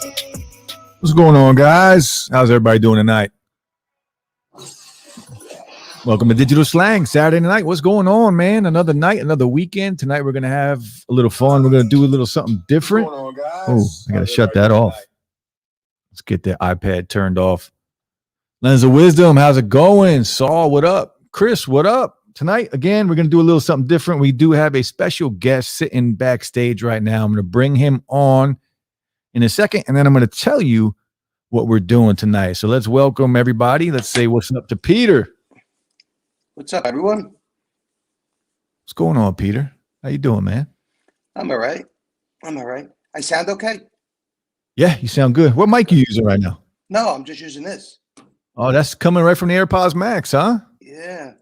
What's going on, guys? How's everybody doing tonight? Welcome to Digital Slang Saturday night. What's going on, man? Another night, another weekend. Tonight we're gonna have a little fun. We're gonna do a little something different. What's going on, guys? Oh, I gotta shut that off. Let's get the iPad turned off. Lens of Wisdom, how's it going? Saul, what up? Chris, what up? Tonight, again, we're gonna do a little something different. We do have a special guest sitting backstage right now. I'm gonna bring him on in a second, and then I'm gonna tell you what we're doing tonight. So let's welcome everybody. Let's say what's up to Peter. What's up, everyone? What's going on, Peter? How you doing, man? I'm all right. I'm all right. I sound okay? Yeah, you sound good. What mic you using right now? No, I'm just using this. Oh, that's coming right from the AirPods Max, huh? Yeah.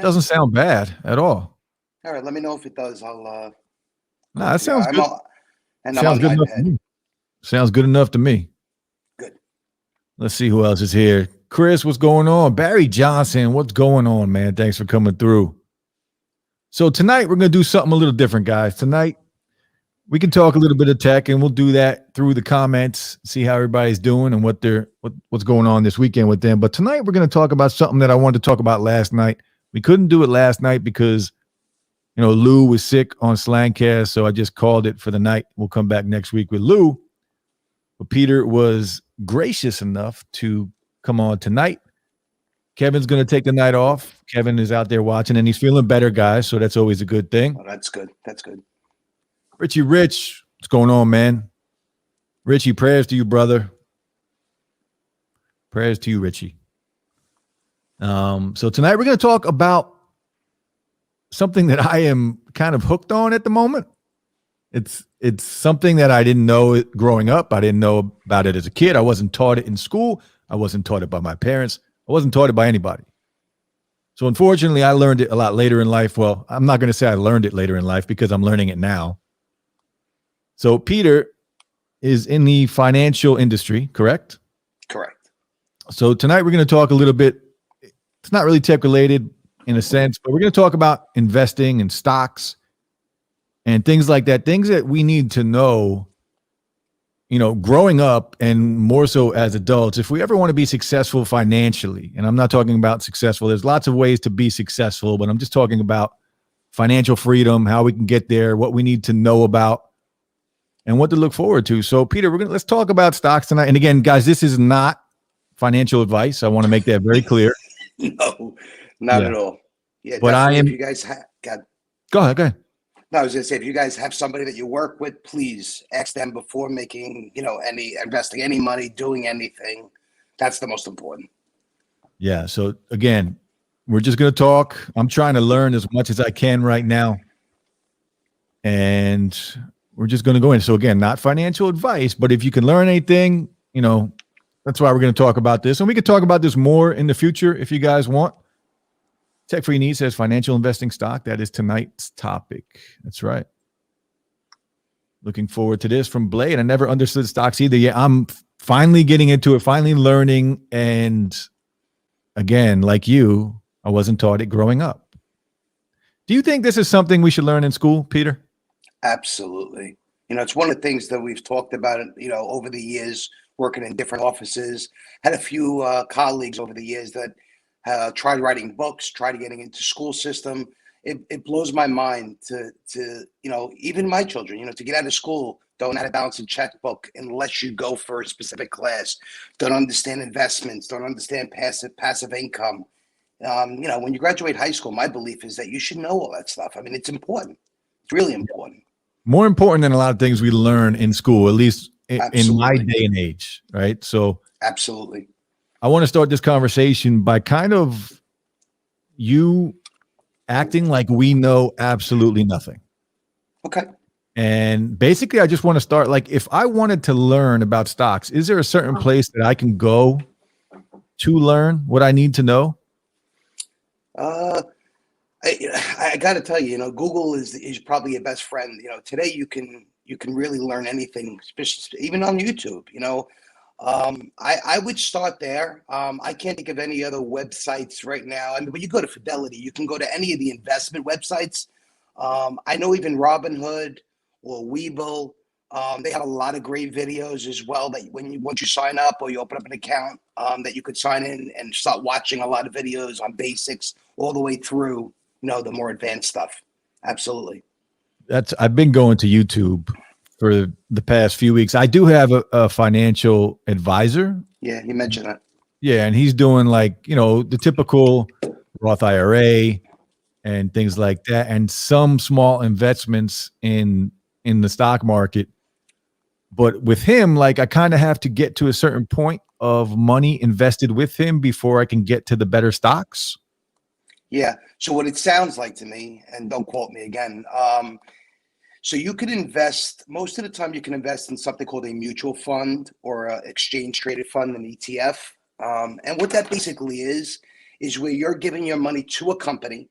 Doesn't sound bad at all. All right, let me know if it does. I'll Nah, that sounds good. And sounds good enough to me. Sounds good enough to me. Good. Let's see who else is here. Chris, what's going on? Barry Johnson, what's going on, man? Thanks for coming through. So tonight we're going to do something a little different, guys. Tonight we can talk a little bit of tech, and we'll do that through the comments, see how everybody's doing and what's going on this weekend with them. But tonight we're going to talk about something that I wanted to talk about last night. We couldn't do it last night because, Lou was sick on Slangcast, so I just called it for the night. We'll come back next week with Lou. But Peter was gracious enough to come on tonight. Kevin's going to take the night off. Kevin is out there watching, and he's feeling better, guys, so that's always a good thing. Oh, that's good. That's good. Richie Rich, what's going on, man? Richie, prayers to you, brother. Prayers to you, Richie. So tonight we're going to talk about something that I am kind of hooked on at the moment. It's something that I didn't know it growing up. I didn't know about it as a kid. I wasn't taught it in school. I wasn't taught it by my parents. I wasn't taught it by anybody. So unfortunately, I learned it a lot later in life. Well, I'm not going to say I learned it later in life because I'm learning it now. So Peter is in the financial industry, correct? Correct. So tonight we're going to talk a little bit. It's not really tech related in a sense, but we're going to talk about investing and stocks and things like that, things that we need to know, growing up and more so as adults, if we ever want to be successful financially. And I'm not talking about successful. There's lots of ways to be successful, but I'm just talking about financial freedom, how we can get there, what we need to know about, and what to look forward to. So Peter, let's talk about stocks tonight. And again, guys, this is not financial advice. I want to make that very clear. No, not at all. Yeah, but if you guys have Go ahead. No, I was going to say, if you guys have somebody that you work with, please ask them before making, investing any money, doing anything. That's the most important. Yeah. So again, we're just going to talk. I'm trying to learn as much as I can right now. And we're just going to go in. So again, not financial advice, but if you can learn anything, that's why we're going to talk about this. And we could talk about this more in the future if you guys want. Tech for Your Needs says financial investing stock. That is tonight's topic. That's right. Looking forward to this from Blade. I never understood stocks either. Yeah, I'm finally getting into it, finally learning. And again, like you, I wasn't taught it growing up. Do you think this is something we should learn in school, Peter? Absolutely. It's one of the things that we've talked about, over the years, working in different offices. Had a few colleagues over the years that tried writing books, tried getting into school system. It blows my mind to even my children, to get out of school, don't know how to balance a checkbook unless you go for a specific class, don't understand investments, don't understand passive income. When you graduate high school, my belief is that you should know all that stuff. I mean, it's important. It's really important. More important than a lot of things we learn in school, at least in my day and age, right? So absolutely. I want to start this conversation by kind of you acting like we know absolutely nothing. Okay. And basically, I just want to start, like, if I wanted to learn about stocks, is there a certain place that I can go to learn what I need to know? I got to tell you, Google is probably your best friend. Today you can really learn anything, especially even on YouTube. I would start there. I can't think of any other websites right now. I mean, when you go to Fidelity, you can go to any of the investment websites. I know even Robinhood or Webull, They have a lot of great videos as well that once you sign up or you open up an account, that you could sign in and start watching a lot of videos on basics all the way through, the more advanced stuff. Absolutely. I've been going to YouTube for the past few weeks. I do have a financial advisor. Yeah, you mentioned that. Yeah, and he's doing like, the typical Roth IRA and things like that, and some small investments in the stock market. But with him, like, I kind of have to get to a certain point of money invested with him before I can get to the better stocks. Yeah. So what it sounds like to me, and don't quote me again, so you could invest, most of the time you can invest in something called a mutual fund or an exchange traded fund, an ETF. And what that basically is where you're giving your money to a company.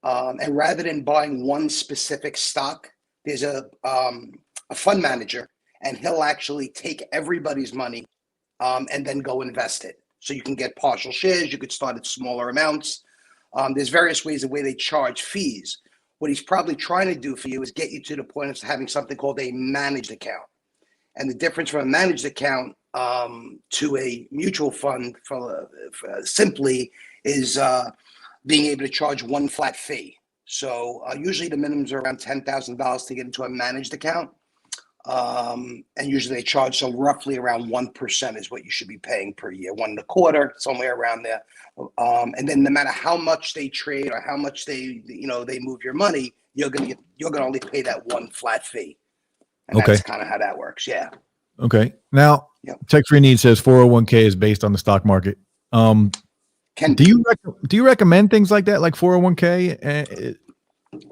And rather than buying one specific stock, there's a fund manager, and he'll actually take everybody's money and then go invest it. So you can get partial shares. You could start at smaller amounts. There's various ways the way they charge fees. What he's probably trying to do for you is get you to the point of having something called a managed account. And the difference from a managed account to a mutual fund for simply is being able to charge one flat fee. So usually the minimums are around $10,000 to get into a managed account. And usually they charge, so roughly around 1% is what you should be paying per year, 1.25%, somewhere around there. And then no matter how much they trade or how much they move your money, you're gonna only pay that one flat fee. And Okay. that's kind of how that works. Yeah. Okay. Now, Tech Free Need says 401k is based on the stock market. Do you recommend things like that, like 401k?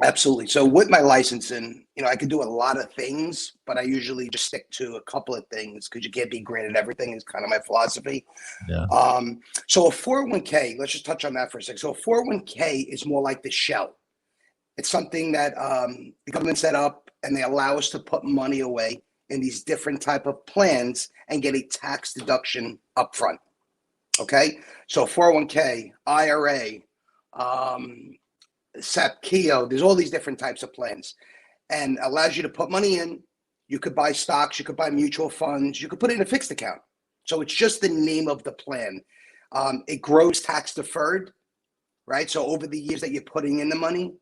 Absolutely. So with my licensing, I could do a lot of things, but I usually just stick to a couple of things because you can't be great at everything is kind of my philosophy. Yeah. So a 401k, let's just touch on that for a second. So a 401k is more like the shell. It's something that the government set up, and they allow us to put money away in these different type of plans and get a tax deduction upfront. Okay. So 401k, IRA, SEP, Kio, there's all these different types of plans, and allows you to put money in. You could buy stocks, you could buy mutual funds, you could put it in a fixed account. So it's just the name of the plan. It grows tax deferred, right? So over the years that you're putting in the money,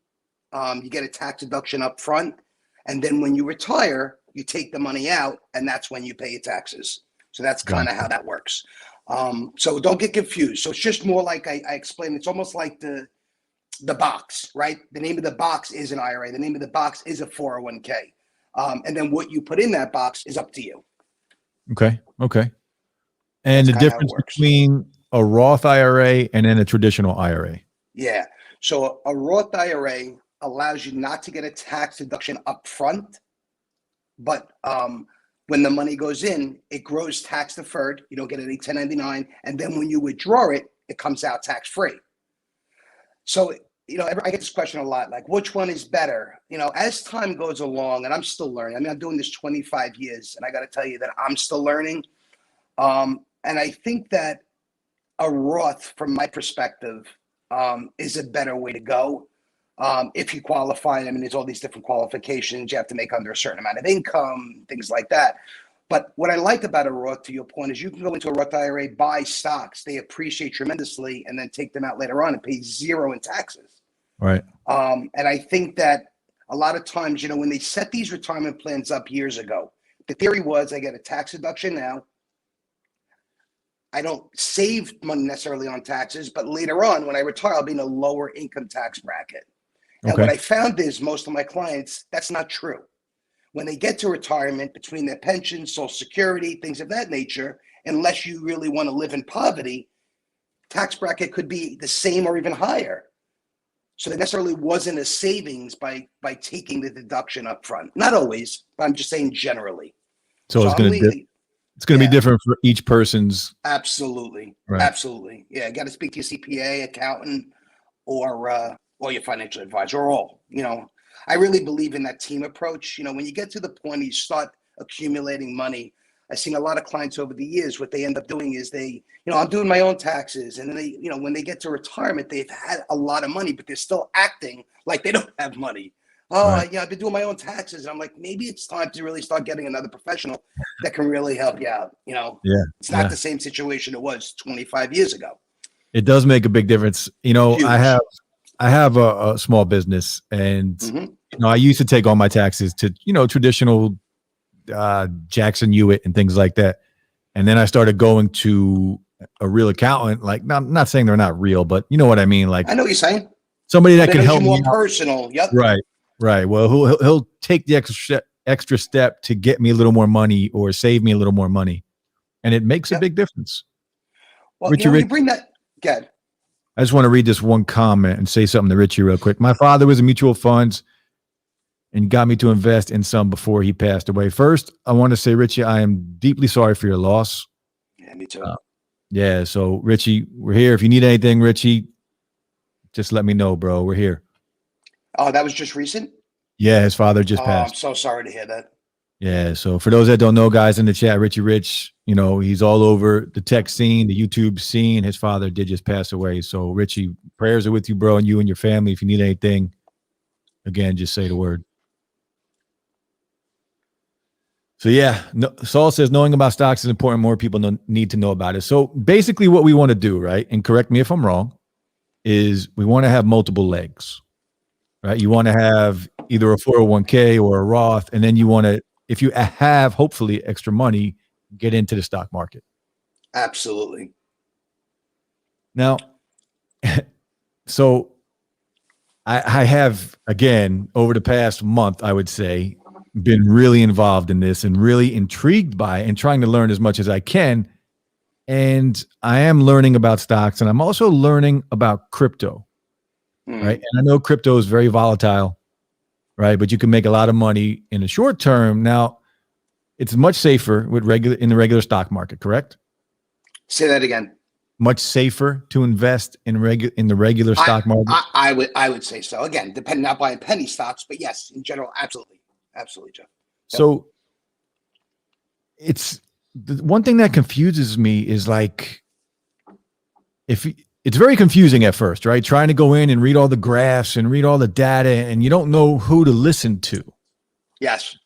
you get a tax deduction up front. And then when you retire, you take the money out, and that's when you pay your taxes. So that's kind of how that works. So don't get confused. So it's just more like I explained, it's almost like the box, right? The name of the box is an IRA. The name of the box is a 401k. And then what you put in that box is up to you. Okay. And the difference between a Roth IRA and then a traditional IRA. Yeah. So a Roth IRA allows you not to get a tax deduction up front, but when the money goes in, it grows tax deferred. You don't get any 1099. And then when you withdraw it, it comes out tax free. So, I get this question a lot, like, which one is better? As time goes along, and I'm still learning. I mean, I'm doing this 25 years, and I got to tell you that I'm still learning. And I think that a Roth, from my perspective, is a better way to go. If you qualify, I mean, there's all these different qualifications. You have to make under a certain amount of income, things like that. But what I like about a Roth, to your point, is you can go into a Roth IRA, buy stocks, they appreciate tremendously, and then take them out later on and pay zero in taxes. Right. And I think that a lot of times, when they set these retirement plans up years ago, the theory was I get a tax deduction now. I don't save money necessarily on taxes, but later on, when I retire, I'll be in a lower income tax bracket. And what I found is most of my clients, that's not true. When they get to retirement, between their pensions, Social Security, things of that nature, unless you really want to live in poverty, tax bracket could be the same or even higher. So there necessarily wasn't a savings by taking the deduction up front. Not always, but I'm just saying generally. So it's going to be different for each person's. Absolutely. Right. Absolutely. Yeah. Got to speak to your CPA, accountant, or your financial advisor, or all. I really believe in that team approach. When you get to the point you start accumulating money, I've seen a lot of clients over the years, what they end up doing is I'm doing my own taxes. And then they, when they get to retirement, they've had a lot of money, but they're still acting like they don't have money. Oh, Right. I've been doing my own taxes. And I'm like, maybe it's time to really start getting another professional that can really help you out. Yeah. It's not Yeah. the same situation it was 25 years ago. It does make a big difference. Huge. I have a small business, and Hmm. I used to take all my taxes to traditional Jackson Hewitt and things like that, and then I started going to a real accountant. Like, not saying they're not real, but you know what I mean. Like I know what you're saying, somebody but that it can makes you help me more out. personal. Yep. Right. Right. Well, he'll take the extra step to get me a little more money or save me a little more money, and it makes a Yep. big difference. Well, Richie when you Rich, bring that, good. I just want to read this one comment and say something to Richie real quick. My father was in mutual funds and got me to invest in some before he passed away. First, I want to say, Richie, I am deeply sorry for your loss. Yeah, me too. Yeah. So, Richie, we're here. If you need anything, Richie, just let me know, bro. We're here. Oh, that was just recent? Yeah. His father just Oh, I'm passed. so sorry to hear that. Yeah. So, for those that don't know, guys in the chat, Richie Rich, he's all over the tech scene, the YouTube scene. His father did just pass away. So, Richie, prayers are with you, bro, and you and your family. If you need anything, again, just say the word. So yeah, Saul says knowing about stocks is important. More people need to know about it. So basically what we want to do, right, and correct me if I'm wrong, is we want to have multiple legs, right? You want to have either a 401k or a Roth, and then you want to, if you have hopefully extra money, get into the stock market. Absolutely. Now, so I have, again, over the past month, I would say, been really involved in this and really intrigued by it and trying to learn as much as I can. And I am learning about stocks, and I'm also learning about crypto, right? And I know crypto is very volatile, right? But you can make a lot of money in the short term. Now, it's much safer in the regular stock market, correct? Say that again. Much safer to invest in the regular stock market. I would say so. Again, depending, not buying penny stocks, but yes, in general, absolutely. Absolutely, Jeff. Yep. So it's the one thing that confuses me is like, it's very confusing at first, right? Trying to go in and read all the graphs and read all the data, and you don't know who to listen to. Yes.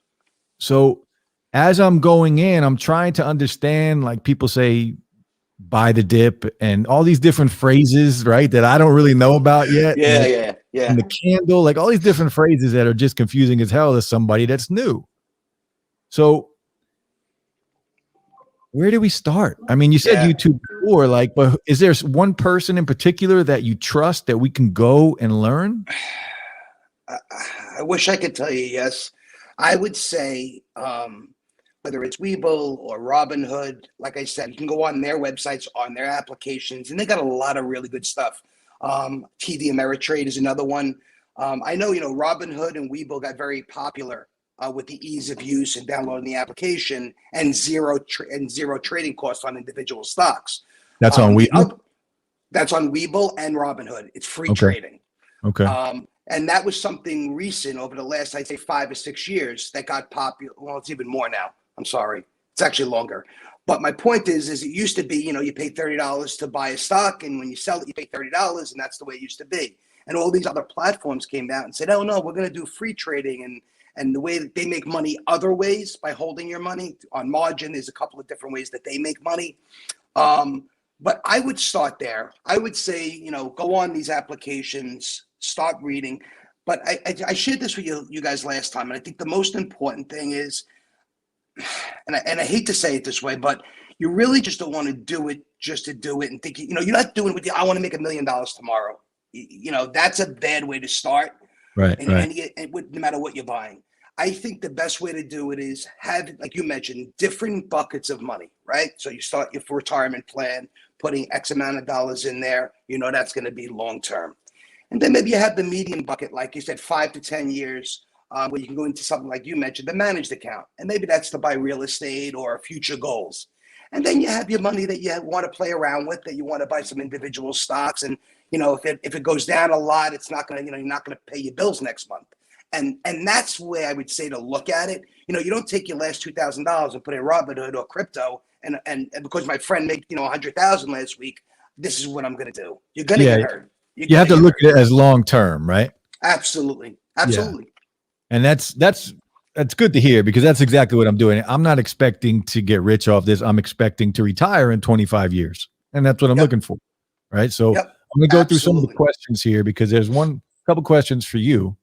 So as I'm going in, I'm trying to understand, like people say, buy the dip and all these different phrases, right? That I don't really know about yet. Yeah. And the candle, like all these different phrases that are just confusing as hell to somebody that's new. So where do we start? I mean, you said YouTube before, like, but is there one person in particular that you trust that we can go and learn? I wish I could tell you yes. I would say whether it's Webull or Robinhood, like I said, you can go on their websites, on their applications, and they got a lot of really good stuff. TD Ameritrade is another one. I know, Robinhood and Webull got very popular with the ease of use and downloading the application and zero trading costs on individual stocks. That's on Webull? That's on Webull and Robinhood. It's free trading. Okay. And that was something recent over the last, I'd say, 5 or 6 years that got popular. Well, it's even more now. I'm sorry. It's actually longer. But my point is it used to be, you pay $30 to buy a stock, and when you sell it, you pay $30, and that's the way it used to be. And all these other platforms came out and said, oh, no, we're going to do free trading. And the way that they make money other ways by holding your money on margin, there's a couple of different ways that they make money. But I would start there. I would say, go on these applications, start reading. But I shared this with you guys last time, and I think the most important thing is, and I hate to say it this way, but you really just don't want to do it just to do it and think, you're not doing it with I want to make $1 million tomorrow. That's a bad way to start. Right. And no matter what you're buying. I think the best way to do it is have, like you mentioned, different buckets of money, right? So you start your retirement plan, putting X amount of dollars in there, that's going to be long-term. And then maybe you have the medium bucket, like you said, 5 to 10 years, where you can go into something like you mentioned, the managed account. And maybe that's to buy real estate or future goals. And then you have your money that you want to play around with, that you want to buy some individual stocks. And, if it goes down a lot, it's not going to, you're not going to pay your bills next month. And that's the way I would say to look at it. You don't take your last $2,000 and put it in Robinhood or crypto. And because my friend made, 100,000 last week, this is what I'm going to do. You're going to get hurt. You have to look at it as long-term, right? Absolutely. Yeah. And that's good to hear, because that's exactly what I'm doing. I'm not expecting to get rich off this. I'm expecting to retire in 25 years. And that's what I'm looking for. Right. So Yep. I'm going to go through some of the Absolutely. questions here, because there's couple questions for you.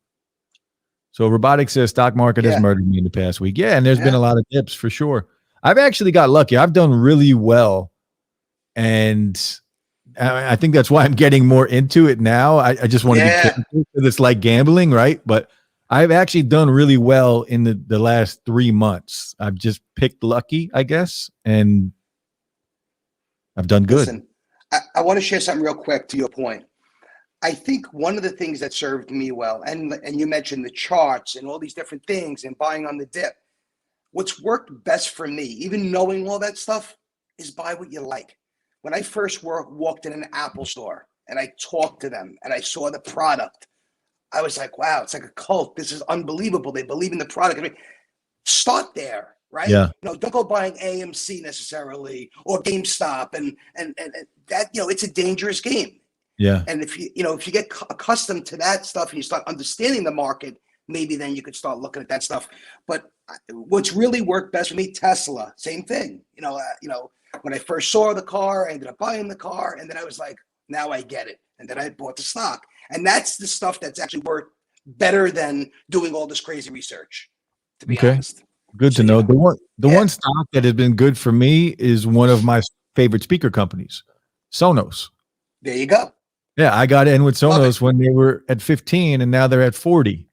So Robotics says stock market has murdered me in the past week. Yeah. And there's been a lot of dips for sure. I've actually got lucky. I've done really well. And I think that's why I'm getting more into it now. I just want to be careful, because it's like gambling, right? But I've actually done really well in the last 3 months. I've just picked lucky, I guess, and I've done good. Listen, I want to share something real quick to your point. I think one of the things that served me well, and you mentioned the charts and all these different things and buying on the dip. What's worked best for me, even knowing all that stuff, is buy what you like. When I first walked in an Apple store and I talked to them and I saw the product, I was like, wow, it's like a cult. This is unbelievable. They believe in the product. I mean, start there, right? Yeah. Don't go buying AMC necessarily or GameStop and that, it's a dangerous game. Yeah. And if you get accustomed to that stuff and you start understanding the market, maybe then you could start looking at that stuff. But what's really worked best for me, Tesla, same thing. When I first saw the car, I ended up buying the car, and then I was like, now I get it. And then I bought the stock. And that's the stuff that's actually worked better than doing all this crazy research, to be honest. Good to know. The one stock that has been good for me is one of my favorite speaker companies, Sonos. There you go. Yeah, I got in with Sonos when they were at 15, and now they're at 40.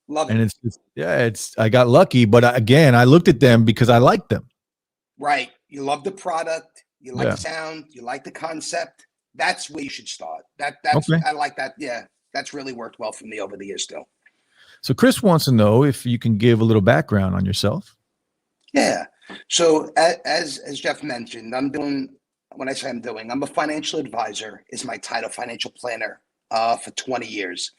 Love it. And I got lucky, but again, I looked at them because I liked them. Right. You love the product. You like the sound. You like the concept. That's where you should start. I like that. Yeah, that's really worked well for me over the years still. So Chris wants to know if you can give a little background on yourself. Yeah. So as Jeff mentioned, I'm a financial advisor is my title, financial planner, for 20 years.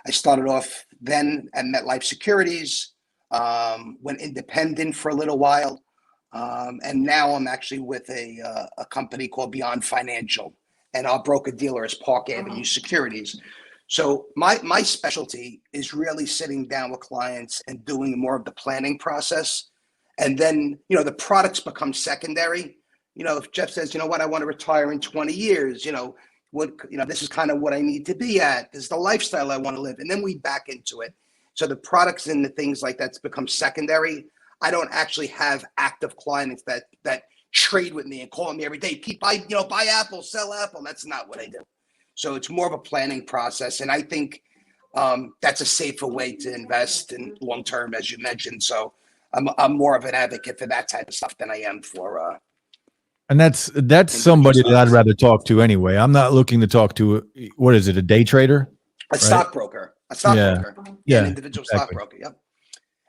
I started off then at MetLife Securities, went independent for a little while. And now I'm actually with a company called Beyond Financial, and our broker dealer is Park Avenue Securities. So my specialty is really sitting down with clients and doing more of the planning process. And then, the products become secondary. If Jeff says, you know what, I want to retire in 20 years, this is kind of what I need to be at. This is the lifestyle I want to live. And then we back into it. So the products and the things like that's become secondary. I don't actually have active clients that trade with me and call me every day. Buy Apple, sell Apple. That's not what I do. So it's more of a planning process. And I think that's a safer way to invest in long term, as you mentioned. So I'm more of an advocate for that type of stuff than I am for and that's somebody that I'd rather talk to anyway. I'm not looking to talk to a day trader? A stockbroker. Yeah, an individual stockbroker. Yep.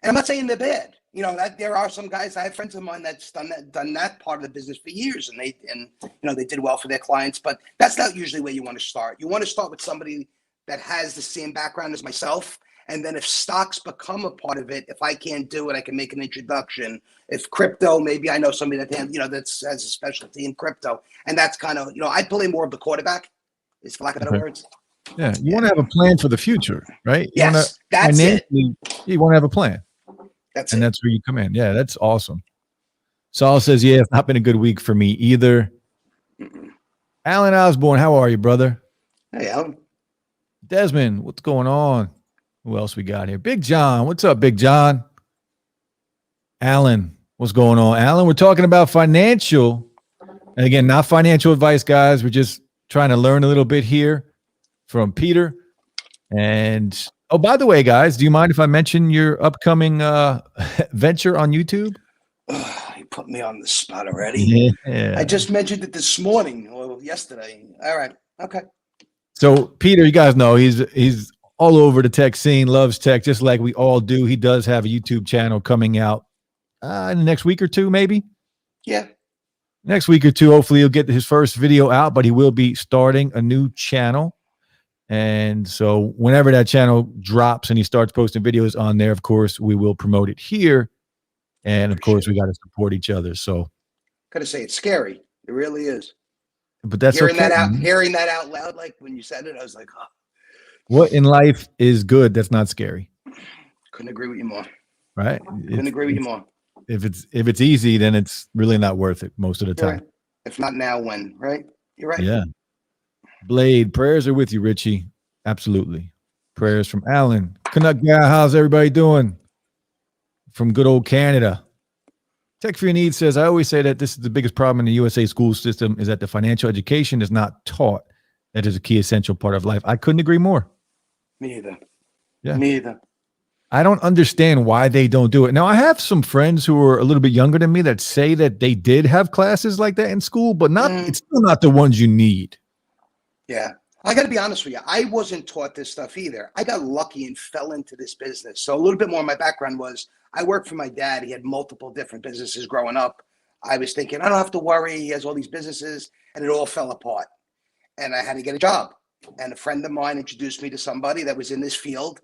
And I'm not saying they're bad. That there are some guys. I have friends of mine that's done that part of the business for years, and they did well for their clients. But that's not usually where you want to start. You want to start with somebody that has the same background as myself, and then if stocks become a part of it, if I can't do it, I can make an introduction. If crypto, maybe I know somebody that has a specialty in crypto, and that's kind of I play more of the quarterback, is for lack of better words. Yeah, you want to have a plan for the future, right? Yes, that's it. You want to have a plan. That's where you come in. Yeah, that's awesome. Saul says, yeah, it's not been a good week for me either. Alan Osborne, how are you, brother? Hey, Alan. Desmond, what's going on? Who else we got here? Big John, what's up, Big John? Alan, what's going on? Alan, we're talking about financial. And again, not financial advice, guys. We're just trying to learn a little bit here from Peter. And oh, by the way, guys, do you mind if I mention your upcoming venture on YouTube? You put me on the spot already. Yeah. I just mentioned it this morning or yesterday. All right. Okay. So Peter, you guys know he's all over the tech scene, loves tech, just like we all do. He does have a YouTube channel coming out in the next week or two, maybe. Yeah. Next week or two, hopefully he'll get his first video out, but he will be starting a new channel. And so whenever that channel drops and he starts posting videos on there, of course, we will promote it here. And of course, we got to support each other. So gotta say, it's scary. It really is. But that's hearing that out loud, like when you said it, I was like, oh. What in life is good that's not scary? Couldn't agree with you more. right? Couldn't agree with you more. If it's easy, then it's really not worth it most of the You're time. right. If not now, when? Right? You're right. Yeah. Blade, prayers are with you, Richie. Absolutely. Prayers from Alan. Canuck guy, how's everybody doing? From good old Canada. Tech for Your Needs says, I always say that this is the biggest problem in the USA school system is that the financial education is not taught. That is a key essential part of life. I couldn't agree more. Me either. Yeah. Me either. I don't understand why they don't do it. Now, I have some friends who are a little bit younger than me that say that they did have classes like that in school, but it's still not the ones you need. Yeah. I got to be honest with you. I wasn't taught this stuff either. I got lucky and fell into this business. So a little bit more of my background was I worked for my dad. He had multiple different businesses growing up. I was thinking, I don't have to worry. He has all these businesses, and it all fell apart. And I had to get a job. And a friend of mine introduced me to somebody that was in this field.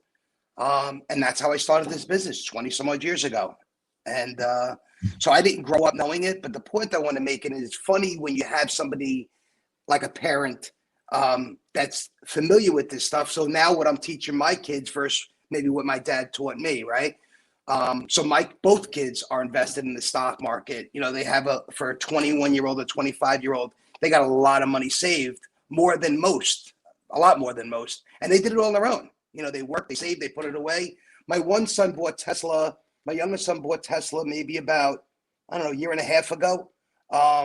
And that's how I started this business 20 some odd years ago. And so I didn't grow up knowing it. But the point I want to make, and it's funny when you have somebody like a parent that's familiar with this stuff. So now what I'm teaching my kids versus maybe what my dad taught me, right? So both kids are invested in the stock market. You know, they have for a 21-year-old or 25-year-old, they got a lot of money saved, more than most, a lot more than most. And they did it all on their own. You know, they worked, they saved, they put it away. My one son bought Tesla. My youngest son bought Tesla maybe about, I don't know, a year and a half ago. I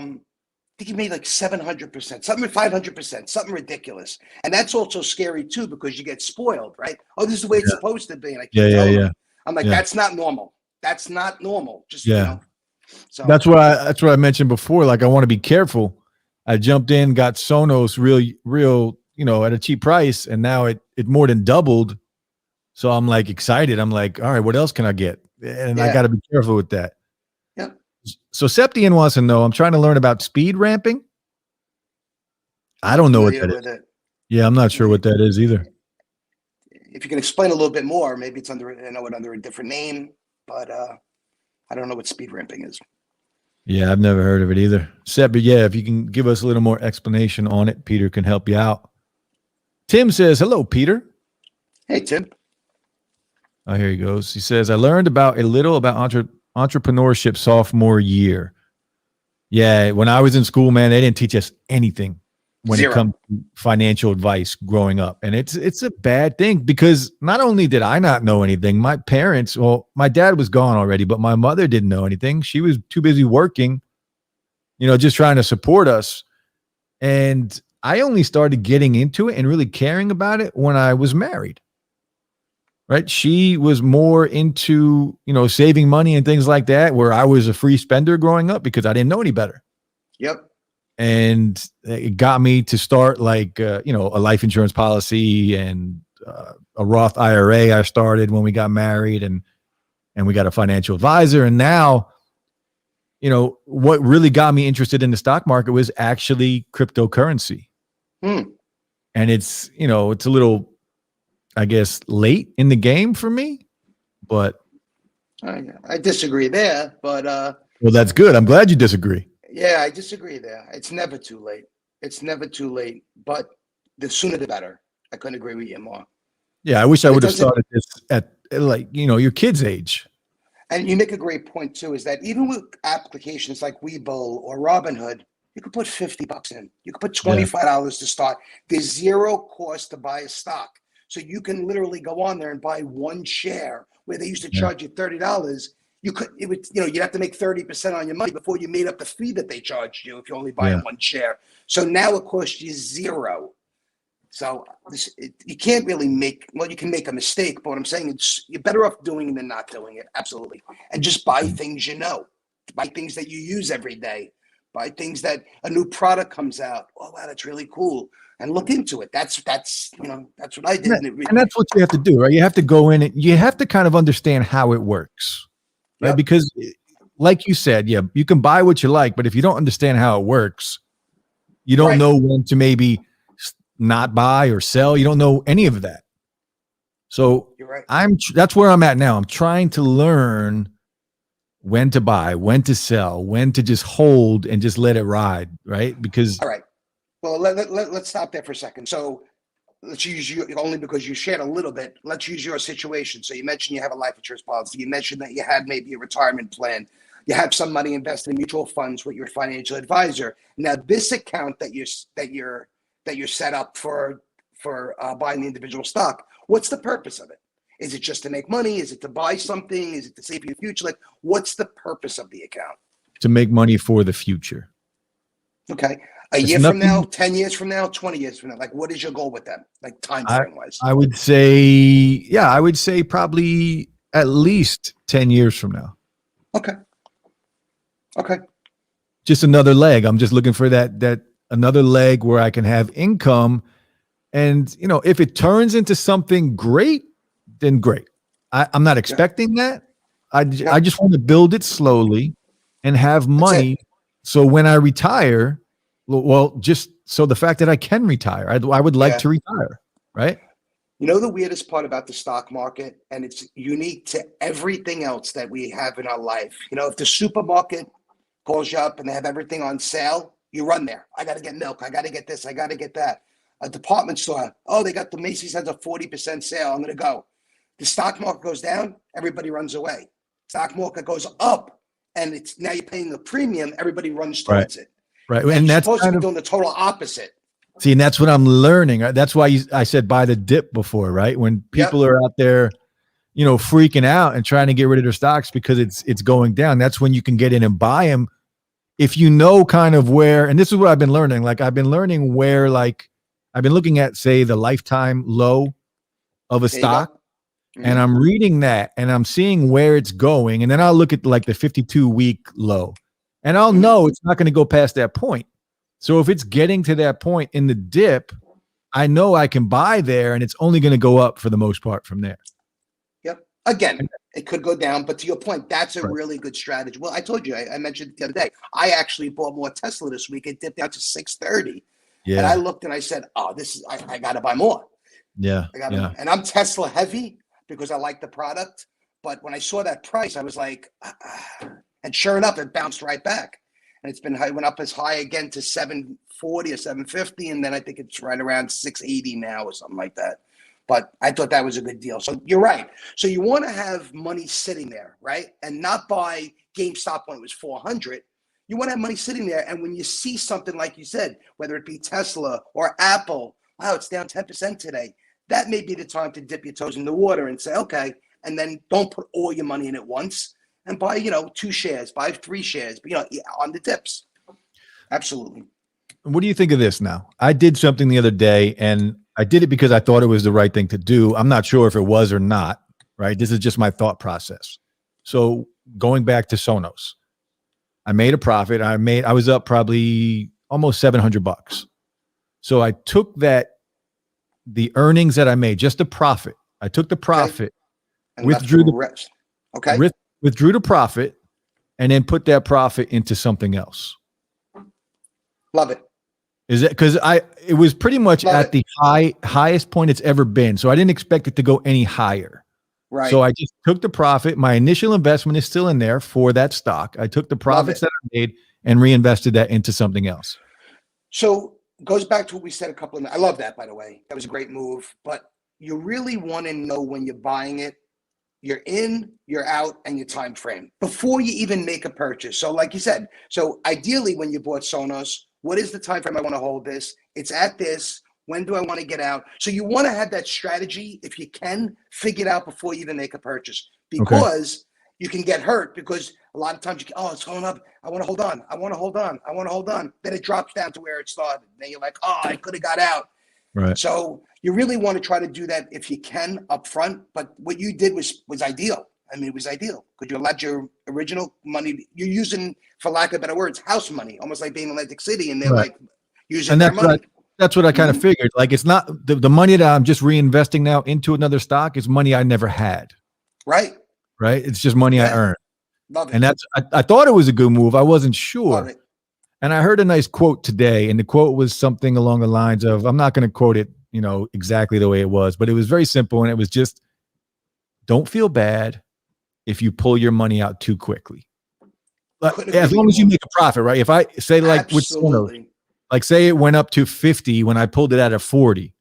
think he made like 700%, something 500%, something ridiculous. And that's also scary too, because you get spoiled, right? Oh, this is the way it's supposed to be. And I keep telling them, I'm like, that's not normal. That's not normal. Just, you know. So that's what I mentioned before. Like, I want to be careful. I jumped in, got Sonos real, you know, at a cheap price. And now it more than doubled. So I'm like excited. I'm like, all right, what else can I get? And I got to be careful with that. Yeah. So Septian wants to know, I'm trying to learn about speed ramping. I don't know what that is. Yeah, I'm not sure what that is either. If you can explain a little bit more, maybe it's under a different name, but I don't know what speed ramping is. Yeah, I've never heard of it either. But yeah, if you can give us a little more explanation on it, Peter can help you out. Tim says, hello, Peter. Hey, Tim. Oh, here he goes. He says, I learned a little about entrepreneurship sophomore year. Yeah, when I was in school, man, they didn't teach us anything when it comes to financial advice growing up. And it's a bad thing, because not only did I not know anything, my parents, well, my dad was gone already, but my mother didn't know anything. She was too busy working, you know, just trying to support us. And I only started getting into it and really caring about it when I was married. Right. She was more into, you know, saving money and things like that, where I was a free spender growing up because I didn't know any better. Yep. And it got me to start like, you know, a life insurance policy and a Roth IRA I started when we got married, and we got a financial advisor. And now, you know, what really got me interested in the stock market was actually cryptocurrency. And it's, you know, it's a little, I guess, late in the game for me, but I disagree there, but well, that's good. I'm glad you disagree. Yeah, I disagree there. It's never too late. It's never too late, but the sooner the better. I couldn't agree with you more. Yeah, I wish I would have started this at, like, you know, your kid's age. And you make a great point too, is that even with applications like Webull or Robinhood, you could put $50 in. You could put $25 to start. There's zero cost to buy a stock. So you can literally go on there and buy one share, where they used to charge you $30. You'd have to make 30% on your money before you made up the fee that they charged you if you're only buying one share. So now it costs you zero. So you can't really you can make a mistake, but what I'm saying is you're better off doing it than not doing it. Absolutely. And just buy things, buy things that you use every day, buy things that a new product comes out. Oh, wow, that's really cool. And look into it. That's what I did. And that's what you have to do, right? You have to go in and you have to kind of understand how it works, right? Because like you said, you can buy what you like, but if you don't understand how it works, you don't know when to maybe not buy or sell. You don't know any of that. So you're right. That's where I'm at now. I'm trying to learn when to buy, when to sell, when to just hold and just let it ride, right? Because all right. Well, let's stop there for a second. So let's use you only because you shared a little bit. Let's use your situation. So you mentioned you have a life insurance policy. You mentioned that you had maybe a retirement plan. You have some money invested in mutual funds with your financial advisor. Now, this account that you're set up for buying the individual stock, what's the purpose of it? Is it just to make money? Is it to buy something? Is it to save for your future? Like, what's the purpose of the account? To make money for the future. Okay. A year from now, 10 years from now, 20 years from now, like, what is your goal with them? Like, time frame wise? I would say probably at least 10 years from now. Okay. Just another leg. I'm just looking for that another leg where I can have income. And, if it turns into something great, then great. I'm not expecting that. I just want to build it slowly and have money. So when I retire, well, just so the fact that I can retire, I would like to retire, right? The weirdest part about the stock market, and it's unique to everything else that we have in our life. If the supermarket calls you up and they have everything on sale, you run there. I got to get milk. I got to get this. I got to get that. A department store. Oh, they got the Macy's has a 40% sale. I'm going to go. The stock market goes down. Everybody runs away. Stock market goes up, and it's now you're paying the premium. Everybody runs towards it. Right. And that's supposed to be doing the total opposite. See, and that's what I'm learning. That's why I said buy the dip before, right? When people are out there, freaking out and trying to get rid of their stocks because it's going down, that's when you can get in and buy them. If you know kind of where, and this is what I've been learning. Like I've been learning where, like I've been looking at, say, the lifetime low of a stock. And I'm reading that and I'm seeing where it's going. And then I'll look at like the 52-week low and I'll know it's not going to go past that point. So if it's getting to that point in the dip, I know I can buy there and it's only going to go up for the most part from there. Yep. Again, it could go down, but to your point, that's a really good strategy. Well, I told you, I mentioned the other day, I actually bought more Tesla this week. It dipped down to 630. Yeah. And I looked and I said, oh, I got to buy more. Yeah. And I'm Tesla heavy because I like the product. But when I saw that price, I was like, and sure enough, it bounced right back. And it went up as high again to 740 or 750. And then I think it's right around 680 now or something like that. But I thought that was a good deal. So you're right. So you want to have money sitting there, right? And not buy GameStop when it was 400. You want to have money sitting there. And when you see something like you said, whether it be Tesla or Apple, wow, it's down 10% today. That may be the time to dip your toes in the water and say, okay, and then don't put all your money in at once and buy, 2 shares, buy 3 shares, but, on the dips. Absolutely. What do you think of this now? I did something the other day and I did it because I thought it was the right thing to do. I'm not sure if it was or not, right? This is just my thought process. So going back to Sonos, I made a profit. I was up probably almost $700. So I took the earnings that I made, just the profit. I took the profit, withdrew the rest. Okay. Withdrew the profit, and then put that profit into something else. Love it. Is it because it was pretty much at the highest point it's ever been. So I didn't expect it to go any higher. Right. So I just took the profit. My initial investment is still in there for that stock. I took the profits that I made and reinvested that into something else. So goes back to what we said I love that, by the way. That was a great move. But you really want to know when you're buying it, you're in, you're out, and your time frame before you even make a purchase. So like you said, so ideally when you bought Sonos, what is the time frame I want to hold this? It's at this. When do I want to get out? So you want to have that strategy, if you can, figure it out before you even make a purchase, because you can get hurt, because a lot of times it's going up. I want to hold on. I want to hold on. I want to hold on. Then it drops down to where it started. Then you're like, oh, I could have got out. Right. So you really want to try to do that if you can up front. But what you did was ideal. I mean, it was ideal because you allowed your original money. You're using, for lack of better words, house money, almost like being in Atlantic City, and they're like using their money. That's what I kind of figured. Like, it's not the money that I'm just reinvesting now into another stock is money I never had. Right. It's just money I earned. Love it. And I thought it was a good move. I wasn't sure. Love it. And I heard a nice quote today, and the quote was something along the lines of, I'm not going to quote it, exactly the way it was, but it was very simple. And it was just, don't feel bad if you pull your money out too quickly. As long as you make a profit, right? If I say, like, with Sonos, like say it went up to 50 when I pulled it out at 40,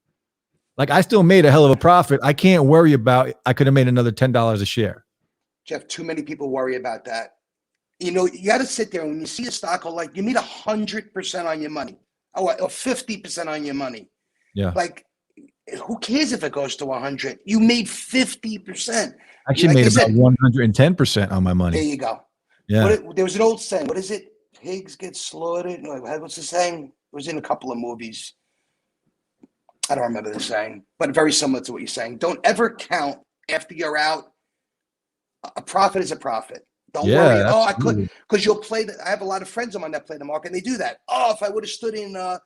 Like I still made a hell of a profit. I can't worry about I could have made another $10 a share. Jeff, too many people worry about that. You know, you got to sit there and when you see a stock go like you made 100% on your money, or 50% on your money. Yeah. Like, who cares if it goes to 100? You made 50%. I actually made about 110% on my money. There you go. Yeah. There was an old saying. What is it? Pigs get slaughtered. What's the saying? It was in a couple of movies. I don't remember the saying, but very similar to what you're saying. Don't ever count after you're out. A profit is a profit. Don't worry. Oh, I could, because you'll play. I have a lot of friends of mine that play the market, and they do that. Oh, if I would have stood in, there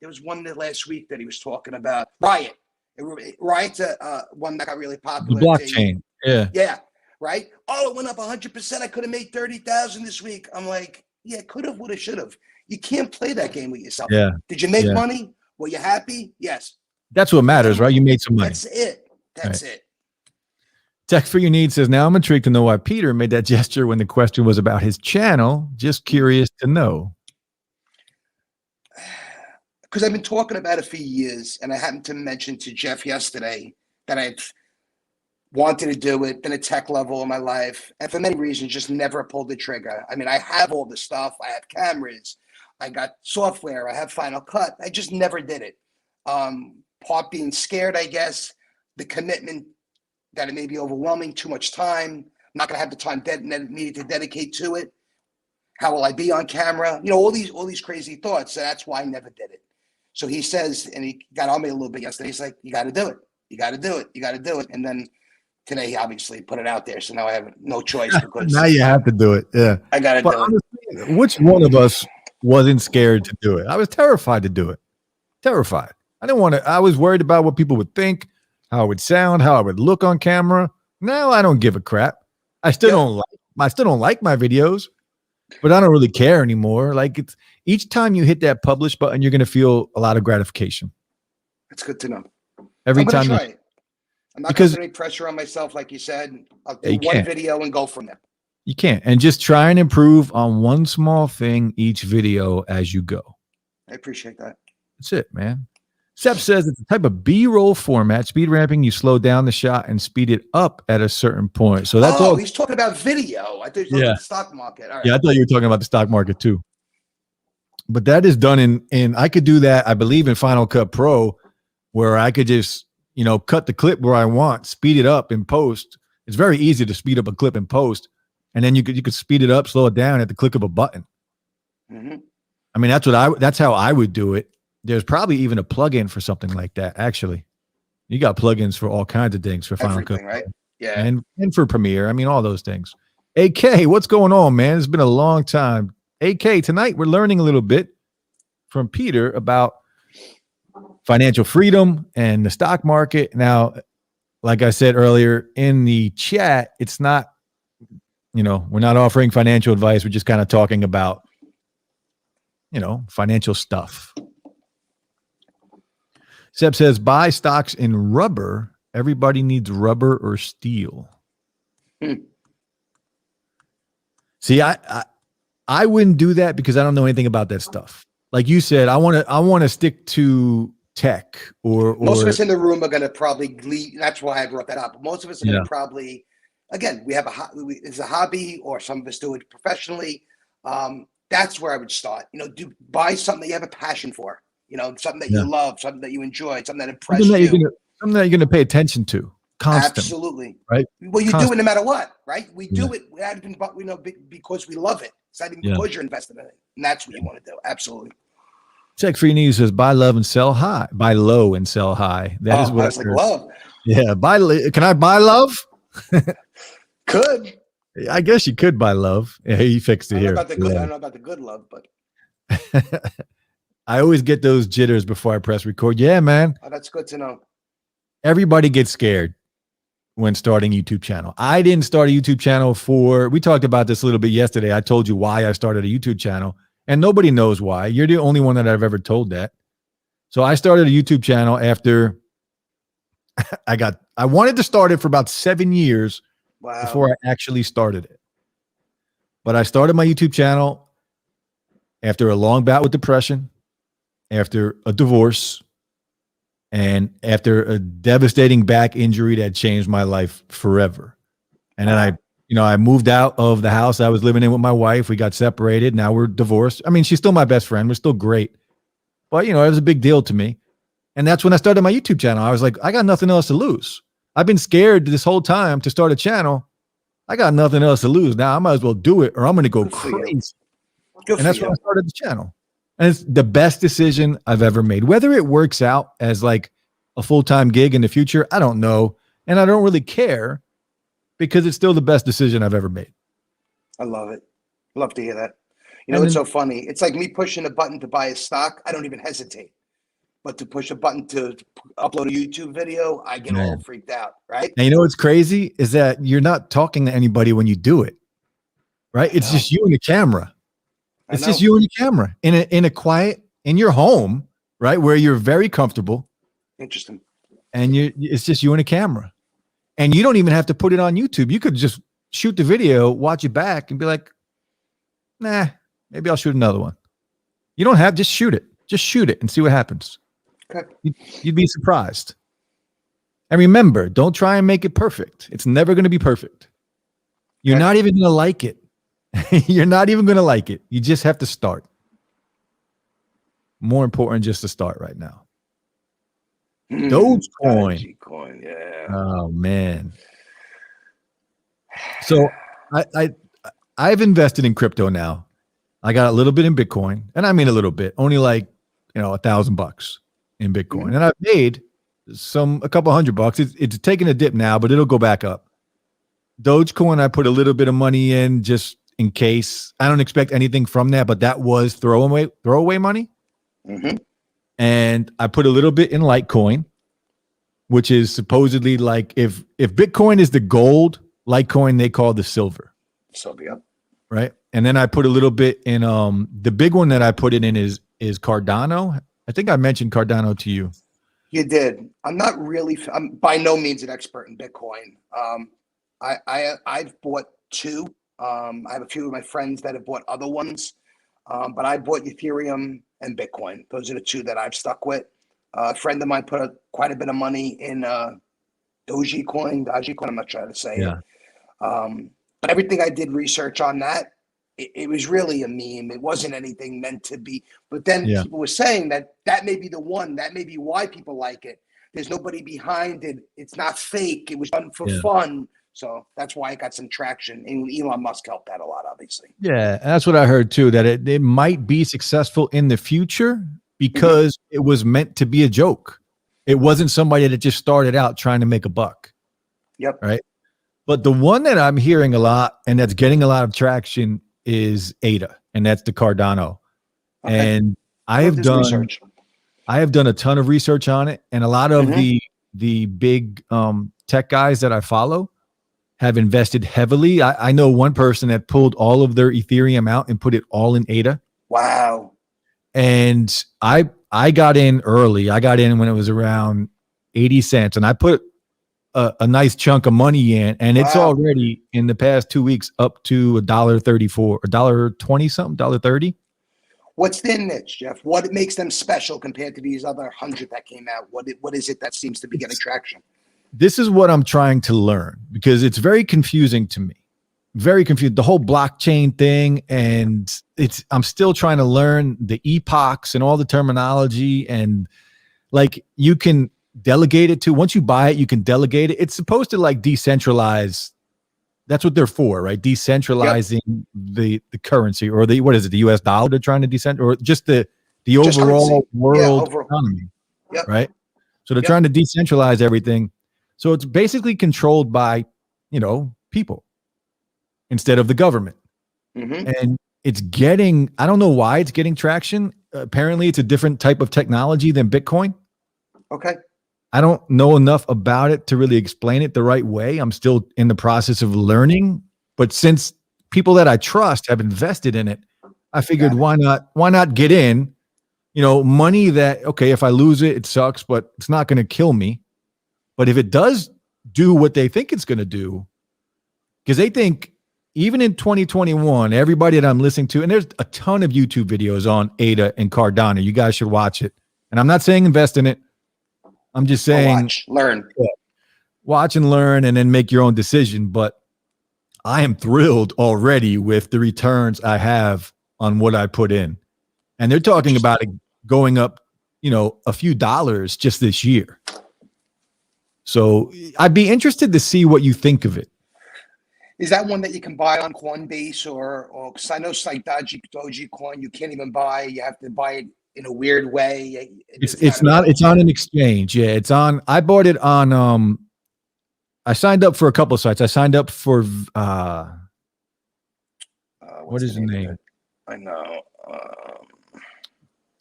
was one last week that he was talking about Riot. Riot's one that got really popular. The blockchain. Yeah. Right. Oh, it went up 100%. I could have made 30,000 this week. I'm like, yeah, could have, would have, should have. You can't play that game with yourself. Yeah. Did you make money? Were you happy? Yes. That's what matters, right? You made some money. That's it. That's it. Text for Your Needs says, now I'm intrigued to know why Peter made that gesture when the question was about his channel. Just curious to know. Because I've been talking about it for years, and I happened to mention to Jeff yesterday that I've wanted to do it, been a tech level in my life, and for many reasons, just never pulled the trigger. I mean, I have all the stuff. I have cameras. I got software. I have Final Cut. I just never did it. Part being scared, I guess, the commitment that it may be overwhelming, too much time. I'm not going to have the time needed to dedicate to it. How will I be on camera? You know, all these crazy thoughts. So that's why I never did it. So he says, and he got on me a little bit yesterday. He's like, you got to do it. You got to do it. You got to do it. And then today he obviously put it out there. So now I have no choice because now you have to do it. Yeah. I got to do it. Which one of us wasn't scared to do it? I was terrified to do it. Terrified. I didn't want to. I was worried about what people would think, how it would sound, how I would look on camera. Now I don't give a crap. I still don't like my videos, but I don't really care anymore. Like it's each time you hit that publish button, you're going to feel a lot of gratification. That's good to know. Every time. I'm not going to put any pressure on myself, like you said. I'll do one video and go from there. You can't. And just try and improve on one small thing each video as you go. I appreciate that. That's it, man. Sep says it's a type of B-roll format. Speed ramping, you slow down the shot and speed it up at a certain point. So that's all. He's talking about video. I thought he was talking about the stock market. All right. Yeah, I thought you were talking about the stock market too. But that is done in I could do that, I believe, in Final Cut Pro, where I could just, cut the clip where I want, speed it up in post. It's very easy to speed up a clip in post. And then you could speed it up, slow it down at the click of a button. Mm-hmm. I mean, that's how I would do it. There's probably even a plugin for something like that. Actually, you got plugins for all kinds of things for Final Cut, right? Yeah, and for Premiere. I mean, all those things. AK, what's going on, man? It's been a long time. AK, tonight we're learning a little bit from Peter about financial freedom and the stock market. Now, like I said earlier in the chat, it's not, we're not offering financial advice. We're just kind of talking about, financial stuff. Seb says, buy stocks in rubber. Everybody needs rubber or steel. See, I wouldn't do that because I don't know anything about that stuff. Like you said, I want to stick to tech or most of us in the room are going to probably lead. That's why I brought that up. Most of us are going to probably, again, it's a hobby, or some of us do it professionally. That's where I would start. Buy something that you have a passion for. Something that you love, something that you enjoy, something that impresses you. Something that you're going to pay attention to constantly. Absolutely. Right? Well, you do it no matter what, right? We do it because we love it. It's not even because you're invested in it. And that's what you want to do. Absolutely. Check for Your News says, buy love and sell high. Buy low and sell high. That is what I was like, love. Yeah. Can I buy love? Could. I guess you could buy love. Yeah, he fixed it here. I don't know about the good love, but I always get those jitters before I press record. Yeah, man. Oh, that's good to know. Everybody gets scared when starting a YouTube channel. I didn't start a YouTube channel we talked about this a little bit yesterday. I told you why I started a YouTube channel, and nobody knows why. You're the only one that I've ever told that. So I started a YouTube channel after I wanted to start it for about 7 years before I actually started it. But I started my YouTube channel after a long bout with depression, after a divorce, And after a devastating back injury that changed my life forever. And then I moved out of the house I was living in with my wife. We got separated. Now we're divorced. I mean, she's still my best friend. We're still great. But, it was a big deal to me. And that's when I started my YouTube channel. I was like, I got nothing else to lose. I've been scared this whole time to start a channel. I got nothing else to lose. Now I might as well do it or I'm going to go crazy. And that's when I started the channel. And it's the best decision I've ever made. Whether it works out as like a full-time gig in the future, I don't know. And I don't really care because it's still the best decision I've ever made. I love it. Love to hear that. It's so funny. It's like me pushing a button to buy a stock. I don't even hesitate. But to push a button to upload a YouTube video, I get all freaked out, right? And what's crazy is that you're not talking to anybody when you do it, right? It's just you and the camera. It's just you and the camera in a quiet, in your home, right? Where you're very comfortable. Interesting. And it's just you and a camera. And you don't even have to put it on YouTube. You could just shoot the video, watch it back and be like, nah, maybe I'll shoot another one. You don't have, just shoot it. Just shoot it and see what happens. Okay. You'd be surprised. And remember, don't try and make it perfect. It's never going to be perfect. You're not even going to like it. You're not even going to like it. You just have to start. More important just to start right now. Dogecoin, yeah. Oh man. So I've invested in crypto now. I got a little bit in Bitcoin, and I mean a little bit, only like $1,000 in Bitcoin, and I've made a couple $100. It's taking a dip now, but it'll go back up. Dogecoin, I put a little bit of money in just in case. I don't expect anything from that, but that was throwaway money. And I put a little bit in Litecoin, which is supposedly like if Bitcoin is the gold, Litecoin they call the silver. So yeah. Right. And then I put a little bit in the big one that I put it in is Cardano. I think I mentioned Cardano to you. You did. I'm by no means an expert in Bitcoin. I've bought two. I have a few of my friends that have bought other ones. But I bought Ethereum and Bitcoin. Those are the two that I've stuck with. A friend of mine put quite a bit of money in Dogecoin. I'm not trying to say it. But everything I did research on that, it was really a meme. It wasn't anything meant to be. But then people were saying that may be the one. That may be why people like it. There's nobody behind it. It's not fake. It was done for fun. So that's why it got some traction. And Elon Musk helped that a lot, obviously. Yeah, and that's what I heard too, that it might be successful in the future because it was meant to be a joke. It wasn't somebody that just started out trying to make a buck. Yep. Right. But the one that I'm hearing a lot and that's getting a lot of traction is ADA, and that's the Cardano. Okay. And I have done a ton of research on it, and a lot of the big tech guys that I follow have invested heavily. I know one person that pulled all of their Ethereum out and put it all in ADA. Wow. And I got in early. I got in when it was around 80 cents, and I put a nice chunk of money in, and it's already in the past 2 weeks up to $1.34, $1.20 something, $1.30. What's their niche, Jeff? What makes them special compared to these other 100 that came out? What is it that seems to be getting traction? This is what I'm trying to learn because it's very confusing to me. Very confused. The whole blockchain thing, and I'm still trying to learn the epochs and all the terminology, and like you can delegate it to, once you buy it, you can delegate it. It's supposed to like decentralize. That's what they're for, right? Decentralizing the currency, or what is it? The US dollar they're trying to decentralize, or just the overall world economy, right? So they're trying to decentralize everything. So it's basically controlled by, people instead of the government. And it's getting, I don't know why it's getting traction. Apparently it's a different type of technology than Bitcoin. Okay. I don't know enough about it to really explain it the right way. I'm still in the process of learning, but since people that I trust have invested in it, I figured why not get in, money that, okay, if I lose it, it sucks, but it's not going to kill me. But if it does do what they think it's going to do, because they think even in 2021, everybody that I'm listening to, and there's a ton of YouTube videos on ADA and Cardano. You guys should watch it. And I'm not saying invest in it. I'm just saying, watch, learn. Watch and learn, and then make your own decision. But I am thrilled already with the returns I have on what I put in. And they're talking about it going up, a few dollars just this year. So I'd be interested to see what you think of it. Is that one that you can buy on Coinbase or because I know it's like Dogecoin, you can't even buy. You have to buy it in a weird way. It's not. It's on an exchange. Yeah, it's on. I bought it on. I signed up for a couple of sites. I signed up for. What is the name? I know.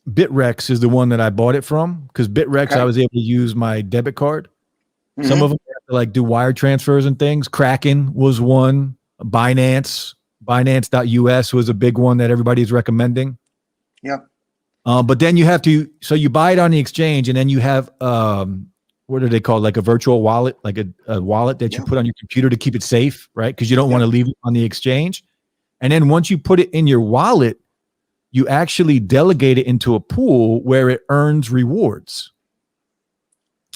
Bitrex is the one that I bought it from, because Bitrex, I was able to use my debit card. Mm-hmm. Some of them have to like do wire transfers and things. Kraken was one. Binance.us was a big one that everybody's recommending. Yep. But then you have to, so you buy it on the exchange, and then you have, what are they called? Like a virtual wallet, like a wallet that you put on your computer to keep it safe, right? Because you don't want to leave it on the exchange. And then once you put it in your wallet, you actually delegate it into a pool where it earns rewards.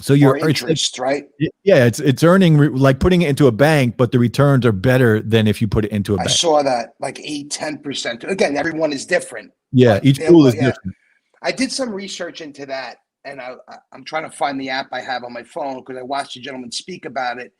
So your interest, right? Yeah, it's earning like putting it into a bank, but the returns are better than if you put it into a bank. I saw that, like 8-10%. Again, everyone is different. Yeah, each pool is different. I did some research into that, and I'm trying to find the app I have on my phone because I watched a gentleman speak about it.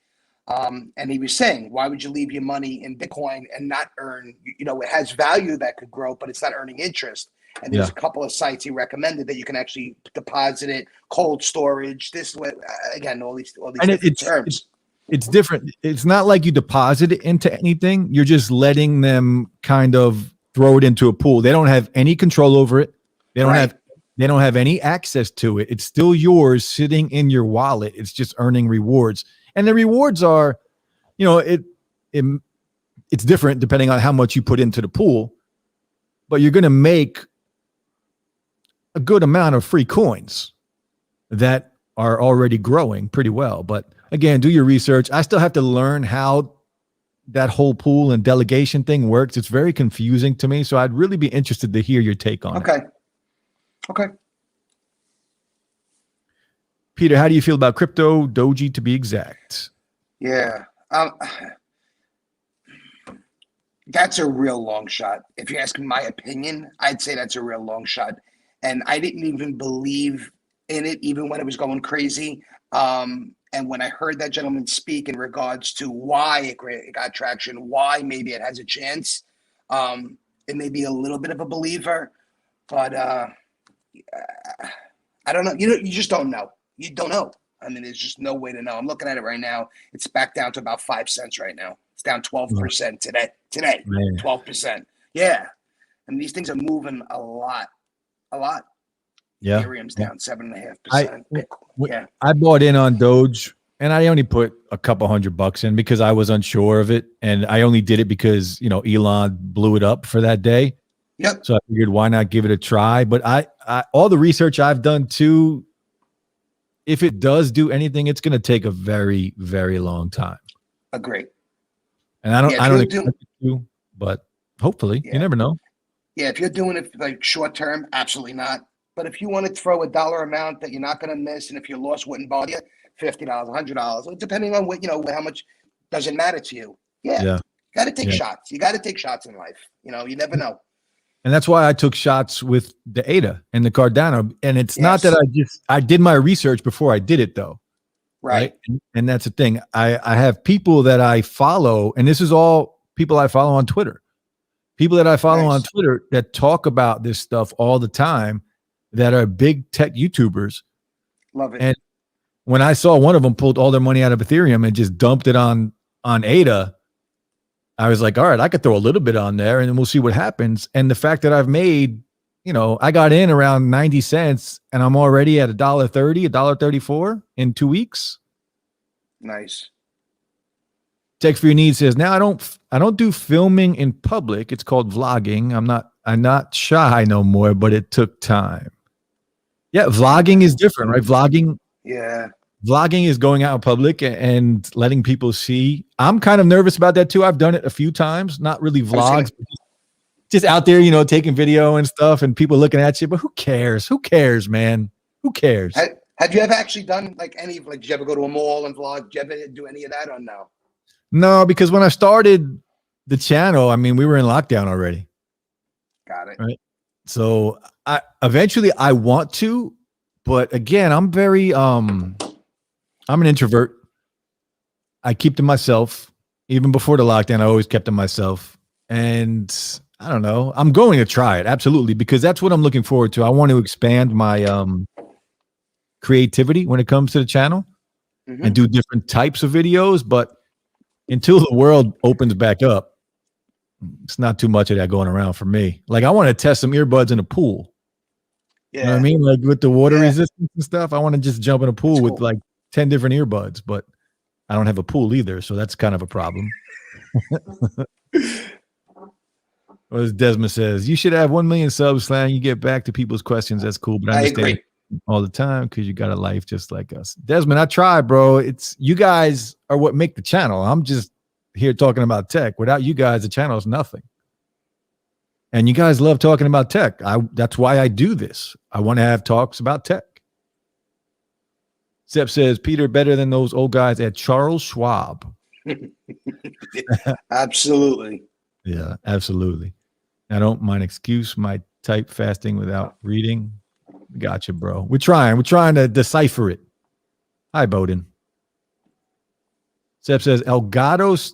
And he was saying, why would you leave your money in Bitcoin and not earn, it has value that could grow, but it's not earning interest. And there's a couple of sites he recommended that you can actually deposit it, cold storage, this way, again, all these different terms. It's different. It's not like you deposit it into anything. You're just letting them kind of throw it into a pool. They don't have any control over it. They don't have any access to it. It's still yours sitting in your wallet. It's just earning rewards. And the rewards are, it's different depending on how much you put into the pool, but you're going to make a good amount of free coins that are already growing pretty well. But again, do your research. I still have to learn how that whole pool and delegation thing works. It's very confusing to me. So I'd really be interested to hear your take on it. Okay. Peter, how do you feel about crypto, Doji to be exact? Yeah. That's a real long shot. If you're asking my opinion, I'd say that's a real long shot. And I didn't even believe in it, even when it was going crazy. And when I heard that gentleman speak in regards to why it got traction, why maybe it has a chance, it may be a little bit of a believer. But I don't know. You just don't know. You don't know. I mean, there's just no way to know. I'm looking at it right now. It's back down to about 5 cents right now. It's down 12% today. Man. 12%. Yeah. And these things are moving a lot. Yeah. Ethereum's down 7.5%. I bought in on Doge, and I only put a couple $100 in because I was unsure of it. And I only did it because, Elon blew it up for that day. Yep. So I figured, why not give it a try? But I all the research I've done too, if it does do anything, it's going to take a very, very long time. Agree. And I don't expect it to, but hopefully, you never know. Yeah, if you're doing it like short term, absolutely not. But if you want to throw a dollar amount that you're not going to miss, and if your loss wouldn't bother you, $50, $100, depending on what how much, doesn't matter to you. Yeah. Got to take shots. You got to take shots in life. You never know. And that's why I took shots with the ADA and the Cardano. And it's not that I did my research before I did it though. Right. And that's the thing. I have people that I follow, and this is all people I follow on Twitter. People that I follow on Twitter that talk about this stuff all the time, that are big tech YouTubers. Love it. And when I saw one of them pulled all their money out of Ethereum and just dumped it on ADA, I was like, all right, I could throw a little bit on there and then we'll see what happens. And the fact that I've made, I got in around 90 cents and I'm already at $1.30, $1.34 in 2 weeks. Nice. Tech for Your Needs says, now I don't do filming in public. It's called vlogging. I'm not shy no more, but it took time. Yeah. Vlogging is different, right? Vlogging is going out in public and letting people see. I'm kind of nervous about that too. I've done it a few times, not really vlogs, but just out there, taking video and stuff and people looking at you, but who cares? Who cares, man? Who cares? Have you ever actually done like any, like, did you ever go to a mall and vlog? Did you ever do any of that or no? No, because when I started the channel, I mean, we were in lockdown already. Got it. Right. So I eventually I want to, but again, I'm an introvert. I keep to myself. Even before the lockdown, I always kept to myself. And I don't know. I'm going to try it, absolutely, because that's what I'm looking forward to. I want to expand my creativity when it comes to the channel and do different types of videos. But until the world opens back up, it's not too much of that going around for me. Like, I want to test some earbuds in a pool. Yeah. You know what I mean? Like with the water resistance and stuff, I want to just jump in a pool with like 10 different earbuds, but I don't have a pool either. So that's kind of a problem. Well, as Desmond says, you should have 1 million subs, Slang. You get back to people's questions. That's cool. But I understand all the time because you got a life just like us. Desmond, I try, bro. It's you guys are what make the channel. I'm just here talking about tech. Without you guys, the channel is nothing. And you guys love talking about tech. That's why I do this. I want to have talks about tech. Sepp says, Peter, better than those old guys at Charles Schwab. Absolutely. Yeah, absolutely. I don't mind excuse my type fasting without reading. Gotcha, bro. We're trying to decipher it. Hi, Bowden. Sepp says, Elgato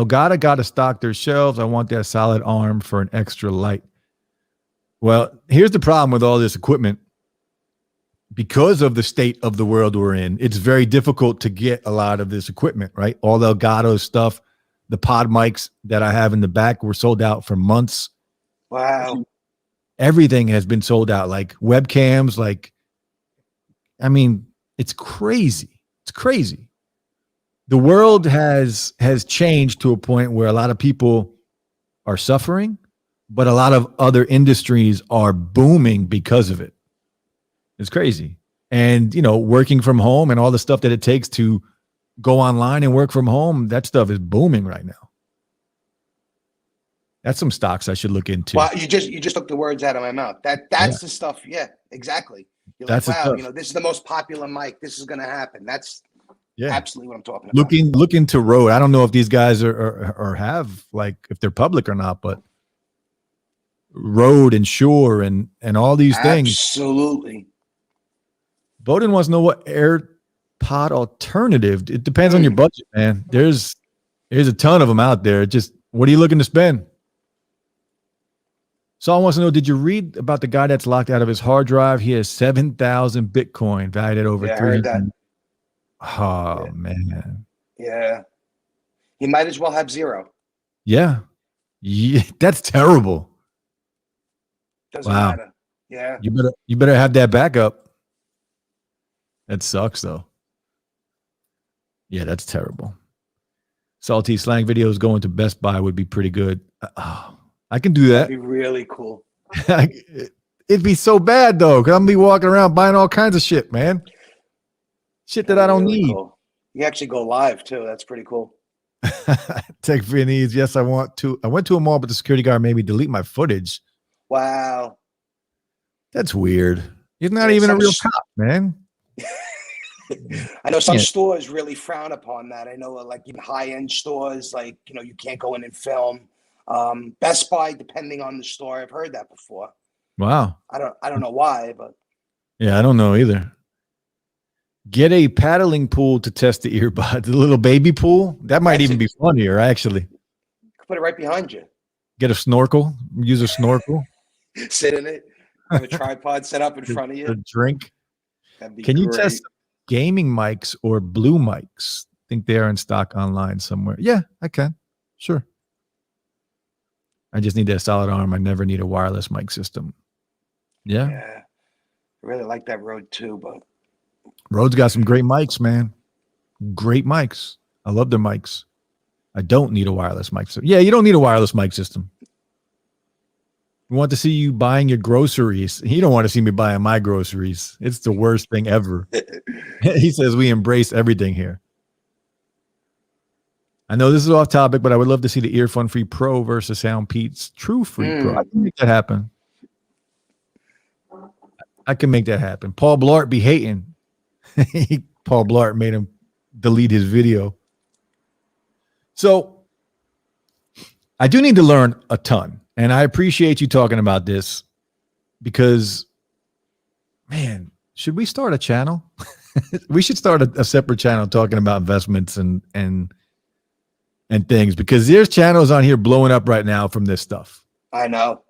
got to stock their shelves. I want that solid arm for an extra light. Well, here's the problem with all this equipment. Because of the state of the world we're in, it's very difficult to get a lot of this equipment, right? All the Elgato stuff, the pod mics that I have in the back were sold out for months. Wow. Everything has been sold out, like webcams, like, I mean, it's crazy. It's crazy. The world has changed to a point where a lot of people are suffering, but a lot of other industries are booming because of it. It's crazy. And, you know, working from home and all the stuff that it takes to go online and work from home, that stuff is booming right now. That's some stocks I should look into. Well, you just took the words out of my mouth. That's the stuff. Yeah, exactly. You're that's like, wow, you know, this is the most popular mic. This is going to happen. That's absolutely what I'm talking about. Look into Rode. I don't know if these guys are have, like, if they're public or not, but Rode and Shure and all these things. Absolutely. Bowden wants to know what AirPod alternative. It depends on your budget, man. There's a ton of them out there. Just, what are you looking to spend? Saul wants to know, did you read about the guy that's locked out of his hard drive? He has 7,000 Bitcoin valued at over 300. Oh, man. Yeah. He might as well have zero. Yeah. That's terrible. Doesn't matter. Yeah. You better have that backup. That sucks, though. Yeah, that's terrible. Salty Slang videos going to Best Buy would be pretty good. I can do that. That'd be really cool. It'd be so bad, though, because I'm going to be walking around buying all kinds of shit, man. Shit that I don't need. Cool. You actually go live, too. That's pretty cool. Tech free needs. Yes, I want to. I went to a mall, but the security guard made me delete my footage. Wow. That's weird. He's not even a real cop, man. I know some stores really frown upon that. I know, like, even high-end stores, like, you know, you can't go in and film. Best Buy, depending on the store, I've heard that before. Wow. I don't know why, but yeah, I don't know either. Get a paddling pool to test the earbuds. A little baby pool. That might even be funnier, actually. Put it right behind you. Get a snorkel. Use a snorkel. Sit in it. Have a tripod set up in front of you. A drink. That'd be Can great. you test gaming mics or blue mics? I think they are in stock online somewhere. Yeah, I can. Sure. I just need that solid arm. I never need a wireless mic system. Yeah. I really like that Rode too, but Rode's got some great mics, man. Great mics. I love their mics. I don't need a wireless mic system. Yeah, you don't need a wireless mic system. We want to see you buying your groceries. You don't want to see me buying my groceries. It's the worst thing ever. He says we embrace everything here. I know this is off topic, but I would love to see the Earphone Free Pro versus Soundpeats True Free Pro. I can make that happen. I can make that happen. Paul Blart be hating. Paul Blart made him delete his video. So I do need to learn a ton. And I appreciate you talking about this because, man, should we start a channel? We should start a separate channel talking about investments and things, because there's channels on here blowing up right now from this stuff. I know.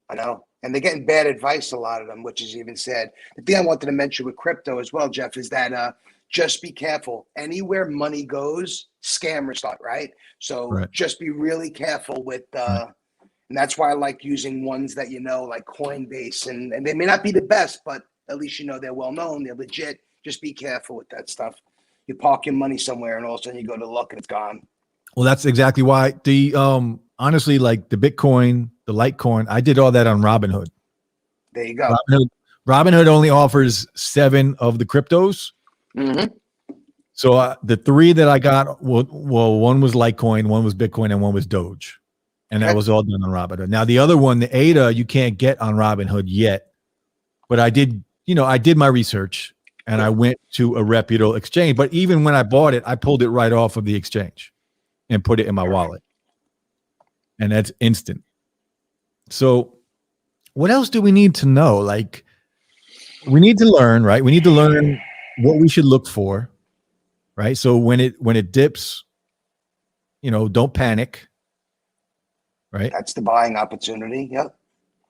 And they're getting bad advice, a lot of them, which is even sad. The thing I wanted to mention with crypto as well, Jeff, is that just be careful. Anywhere money goes, scammers start, right? So just be really careful with, and that's why I like using ones that, like Coinbase, and they may not be the best, but at least they're well known, they're legit. Just be careful with that stuff. You park your money somewhere and all of a sudden you go to look and it's gone. Well, that's exactly why the honestly, like the Bitcoin, the Litecoin, I did all that on Robinhood. There you go. Robinhood only offers 7 of the cryptos. Mm-hmm. So the 3 that I got, well, one was Litecoin, one was Bitcoin, and one was Doge. And that was all done on Robinhood. Now, the other one, the ADA, you can't get on Robinhood yet. But I did, I did my research and I went to a reputable exchange. But even when I bought it, I pulled it right off of the exchange and put it in my wallet. And that's instant. So what else do we need to know? Like, we need to learn, right? We need to learn what we should look for, right? So when it dips, don't panic, right? That's the buying opportunity. Yep.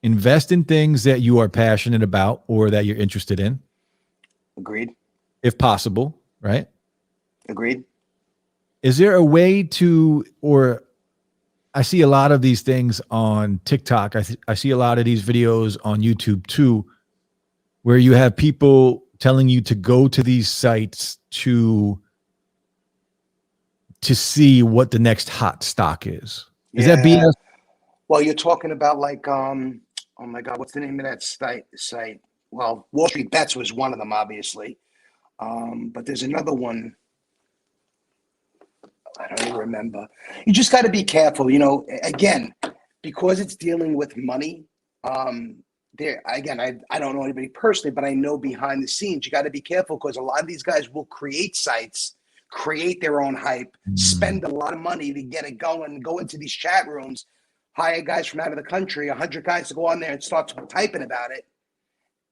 Invest in things that you are passionate about or that you're interested in. Agreed. If possible, right? Agreed. Is there a way to, or I see a lot of these things on TikTok. I see a lot of these videos on YouTube too, where you have people telling you to go to these sites to see what the next hot stock is. Is that BS? Well, you're talking about like, oh my God, what's the name of that site? Well, Wall Street Bets was one of them, obviously. But there's another one. I don't even remember. You just got to be careful, again, because it's dealing with money. I don't know anybody personally, but I know behind the scenes, you got to be careful because a lot of these guys will create sites, create their own hype, spend a lot of money to get it going, go into these chat rooms, hire guys from out of the country, 100 guys to go on there and start typing about it.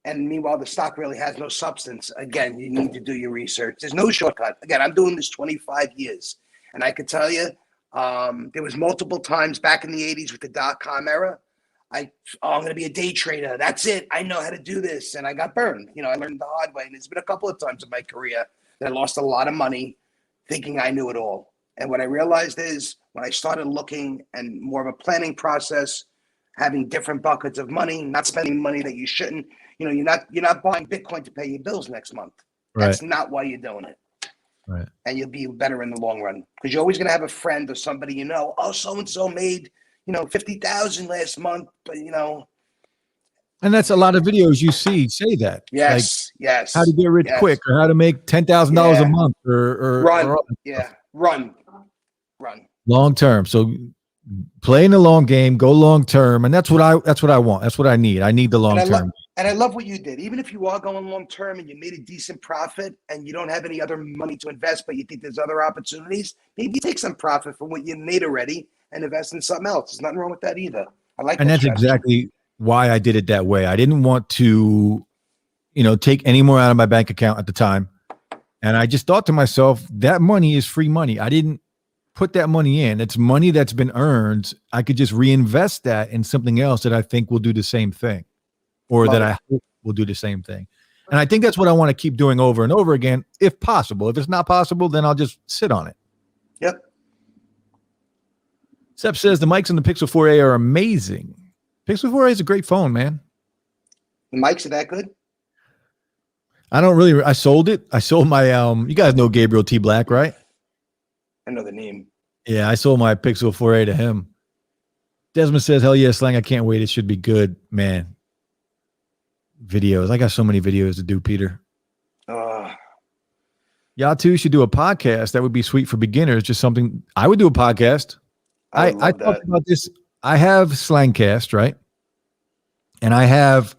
And meanwhile, the stock really has no substance. Again, you need to do your research. There's no shortcut. Again, I'm doing this 25 years. And I could tell you, there was multiple times back in the 80s with the dot-com era. I'm going to be a day trader. That's it. I know how to do this. And I got burned. I learned the hard way. And there's been a couple of times in my career that I lost a lot of money thinking I knew it all. And what I realized is when I started looking and more of a planning process, having different buckets of money, not spending money that you shouldn't, you're not buying Bitcoin to pay your bills next month. Right. That's not why you're doing it. Right. And you'll be better in the long run because you're always going to have a friend or somebody, oh, so-and-so made, 50,000 last month, but And that's a lot of videos you say that. Yes. Yes. How to get rich quick or how to make $10,000 a month or run. Long term. So play in the long game, go long term. And that's what I want. That's what I need. I need the long term. And I love what you did. Even if you are going long term and you made a decent profit and you don't have any other money to invest, but you think there's other opportunities, maybe take some profit from what you made already and invest in something else. There's nothing wrong with that either. I like that. And that's exactly why I did it that way. I didn't want to, take any more out of my bank account at the time. And I just thought to myself, that money is free money. I didn't put that money in. It's money that's been earned. I could just reinvest that in something else that I think will do the same thing. Or that I hope will do the same thing. And I think that's what I want to keep doing over and over again, if possible. If it's not possible, then I'll just sit on it. Yep. Sep says the mics on the Pixel 4a are amazing. Pixel 4a is a great phone, man. The mics are that good? I sold it. I sold my, you guys know Gabriel T. Black, right? I know the name. Yeah, I sold my Pixel 4a to him. Desmond says, hell yeah, Slang, I can't wait. It should be good, man. Videos. I got so many videos to do, Peter. Y'all too should do a podcast. That would be sweet for beginners. Just something I would do a podcast. I talked about this. I have Slangcast, right? And I have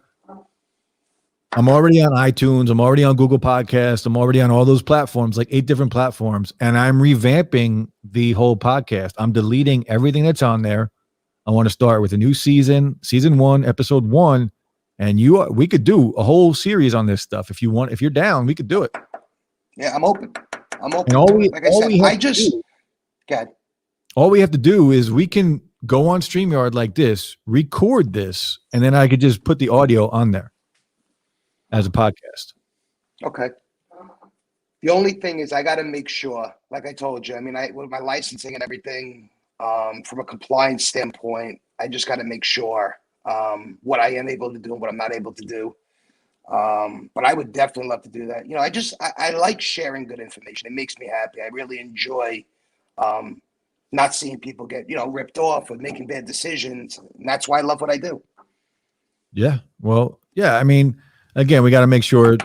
I'm already on iTunes. I'm already on Google Podcasts. I'm already on all those platforms, like 8 different platforms. And I'm revamping the whole podcast. I'm deleting everything that's on there. I want to start with a new season 1, episode 1. And we could do a whole series on this stuff. If you want, if you're down, we could do it. Yeah, I'm open. I'm open And to it. Like I said, all we have to do is we can go on StreamYard like this, record this, and then I could just put the audio on there as a podcast. Okay. The only thing is I got to make sure, like I told you, I mean, with my licensing and everything, from a compliance standpoint, I just got to make sure what I am able to do and what I'm not able to do. But I would definitely love to do that. You know, I like sharing good information. It makes me happy. I really enjoy not seeing people get, ripped off or making bad decisions. And that's why I love what I do. Yeah. Well, yeah. I mean, again, we got to make sure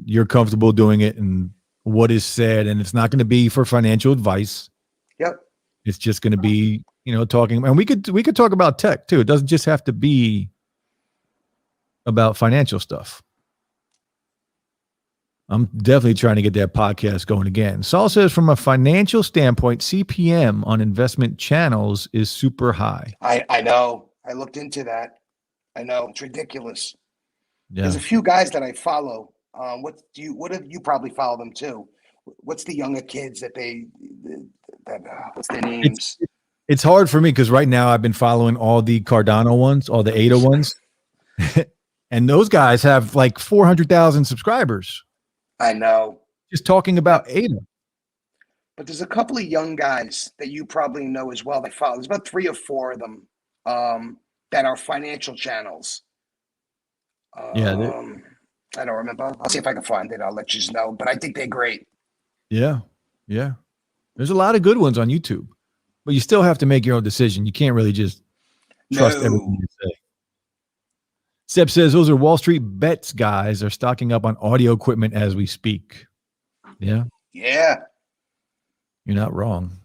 you're comfortable doing it and what is said, and it's not going to be for financial advice. Yep. It's just going to be, talking, and we could talk about tech too. It doesn't just have to be about financial stuff. I'm definitely trying to get that podcast going again. Saul says, from a financial standpoint, CPM on investment channels is super high. I know. I looked into that. I know. It's ridiculous. Yeah. There's a few guys that I follow. You probably follow them too? What's the younger kids what's their names? It's hard for me because right now I've been following all the Cardano ones, all the ADA ones. And those guys have like 400,000 subscribers. I know. Just talking about ADA. But there's a couple of young guys that you probably know as well that follow. There's about 3 or 4 of them that are financial channels. I don't remember. I'll see if I can find it. I'll let you know. But I think they're great. Yeah. Yeah. There's a lot of good ones on YouTube. But you still have to make your own decision. You can't really just trust everything you say. Seb says those are Wall Street bets guys are stocking up on audio equipment as we speak. Yeah. Yeah. You're not wrong.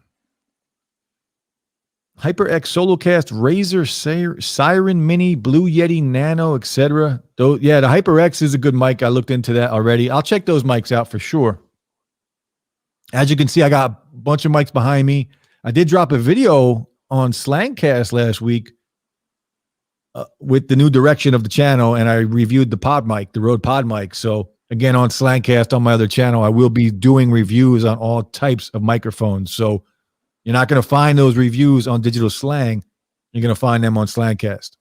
HyperX Solocast, Razer, Siren Mini, Blue Yeti Nano, etc. Yeah, the HyperX is a good mic. I looked into that already. I'll check those mics out for sure. As you can see, I got a bunch of mics behind me. I did drop a video on Slangcast last week with the new direction of the channel, and I reviewed the pod mic, the Rode pod mic. So again, on Slangcast on my other channel, I will be doing reviews on all types of microphones. So you're not going to find those reviews on Digital Slang. You're going to find them on Slangcast.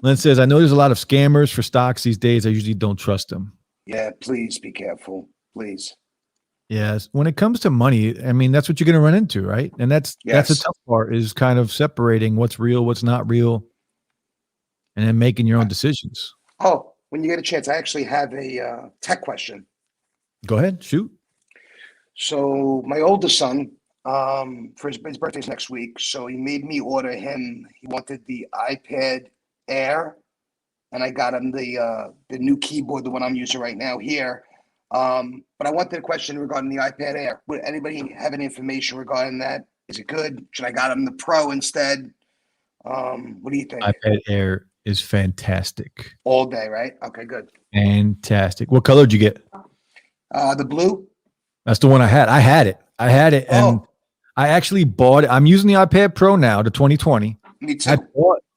Lynn says, I know there's a lot of scammers for stocks these days. I usually don't trust them. Yeah, please be careful. Please. Yes. When it comes to money, I mean, that's what you're going to run into, right? And that's the tough part, is kind of separating what's real, what's not real, and then making your own decisions. Oh, when you get a chance, I actually have a tech question. Go ahead. Shoot. So my oldest son, for his birthday's next week, so he made me order him. He wanted the iPad Air, and I got him the new keyboard, the one I'm using right now here. But I wanted a question regarding the iPad Air. Would anybody have any information regarding that? Is it good? Should I got him the Pro instead? What do you think? iPad Air is fantastic. All day, right? Okay, good. Fantastic. What color did you get? The blue. That's the one I had. I had it, and I actually bought it. I'm using the iPad Pro now, the 2020. Me too.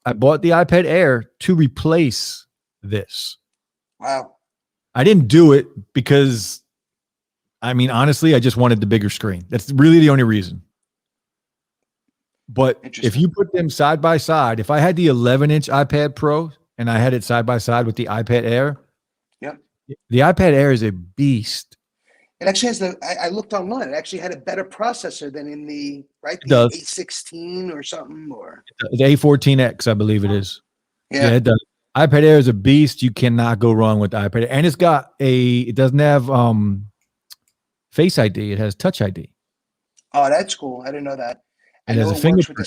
I bought the iPad Air to replace this. Wow. I didn't do it because, I mean, honestly, I just wanted the bigger screen. That's really the only reason. But if you put them side by side, if I had the 11-inch iPad Pro and I had it side by side with the iPad Air, the iPad Air is a beast. It actually has I looked online. It actually had a better processor than in the A16 or something, or the A14X, I believe it is. Yeah, it does. iPad Air is a beast. You cannot go wrong with the iPad Air. And it doesn't have Face ID. It has Touch ID. Oh, that's cool. I didn't know that. And I know it works with